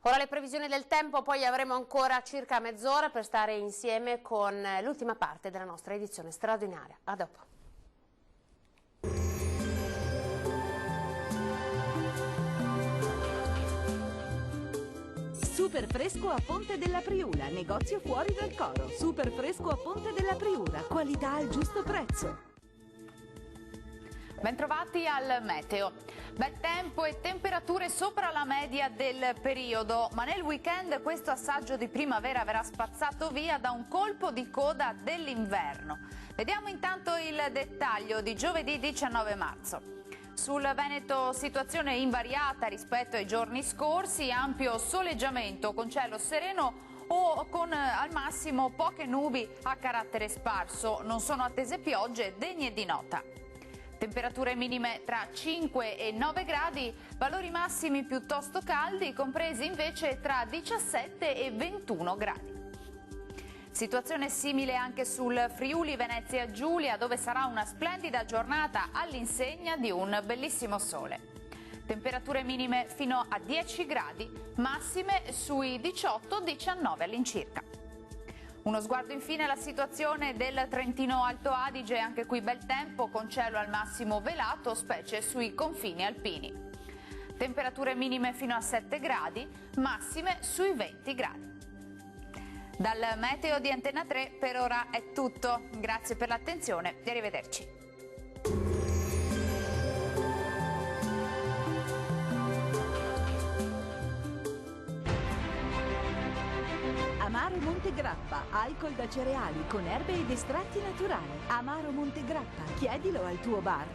Ora le previsioni del tempo, poi avremo ancora circa mezz'ora per stare insieme con l'ultima parte della nostra edizione straordinaria. A dopo. Super fresco a Ponte della Priula, negozio fuori dal coro. Super fresco a Ponte della Priula, qualità al giusto prezzo. Bentrovati al meteo. Bel tempo e temperature sopra la media del periodo, ma nel weekend questo assaggio di primavera verrà spazzato via da un colpo di coda dell'inverno. Vediamo intanto il dettaglio di giovedì 19 marzo. Sul Veneto situazione invariata rispetto ai giorni scorsi, ampio soleggiamento con cielo sereno o con al massimo poche nubi a carattere sparso. Non sono attese piogge degne di nota. Temperature minime tra 5 e 9 gradi, valori massimi piuttosto caldi, compresi invece tra 17 e 21 gradi. Situazione simile anche sul Friuli Venezia Giulia, dove sarà una splendida giornata all'insegna di un bellissimo sole. Temperature minime fino a 10 gradi, massime sui 18-19 all'incirca. Uno sguardo infine alla situazione del Trentino Alto Adige, anche qui bel tempo con cielo al massimo velato, specie sui confini alpini. Temperature minime fino a 7 gradi, massime sui 20 gradi. Dal meteo di Antena 3 per ora è tutto, grazie per l'attenzione e arrivederci. Amaro Montegrappa, alcol da cereali con erbe ed estratti naturali. Amaro Montegrappa, chiedilo al tuo bar.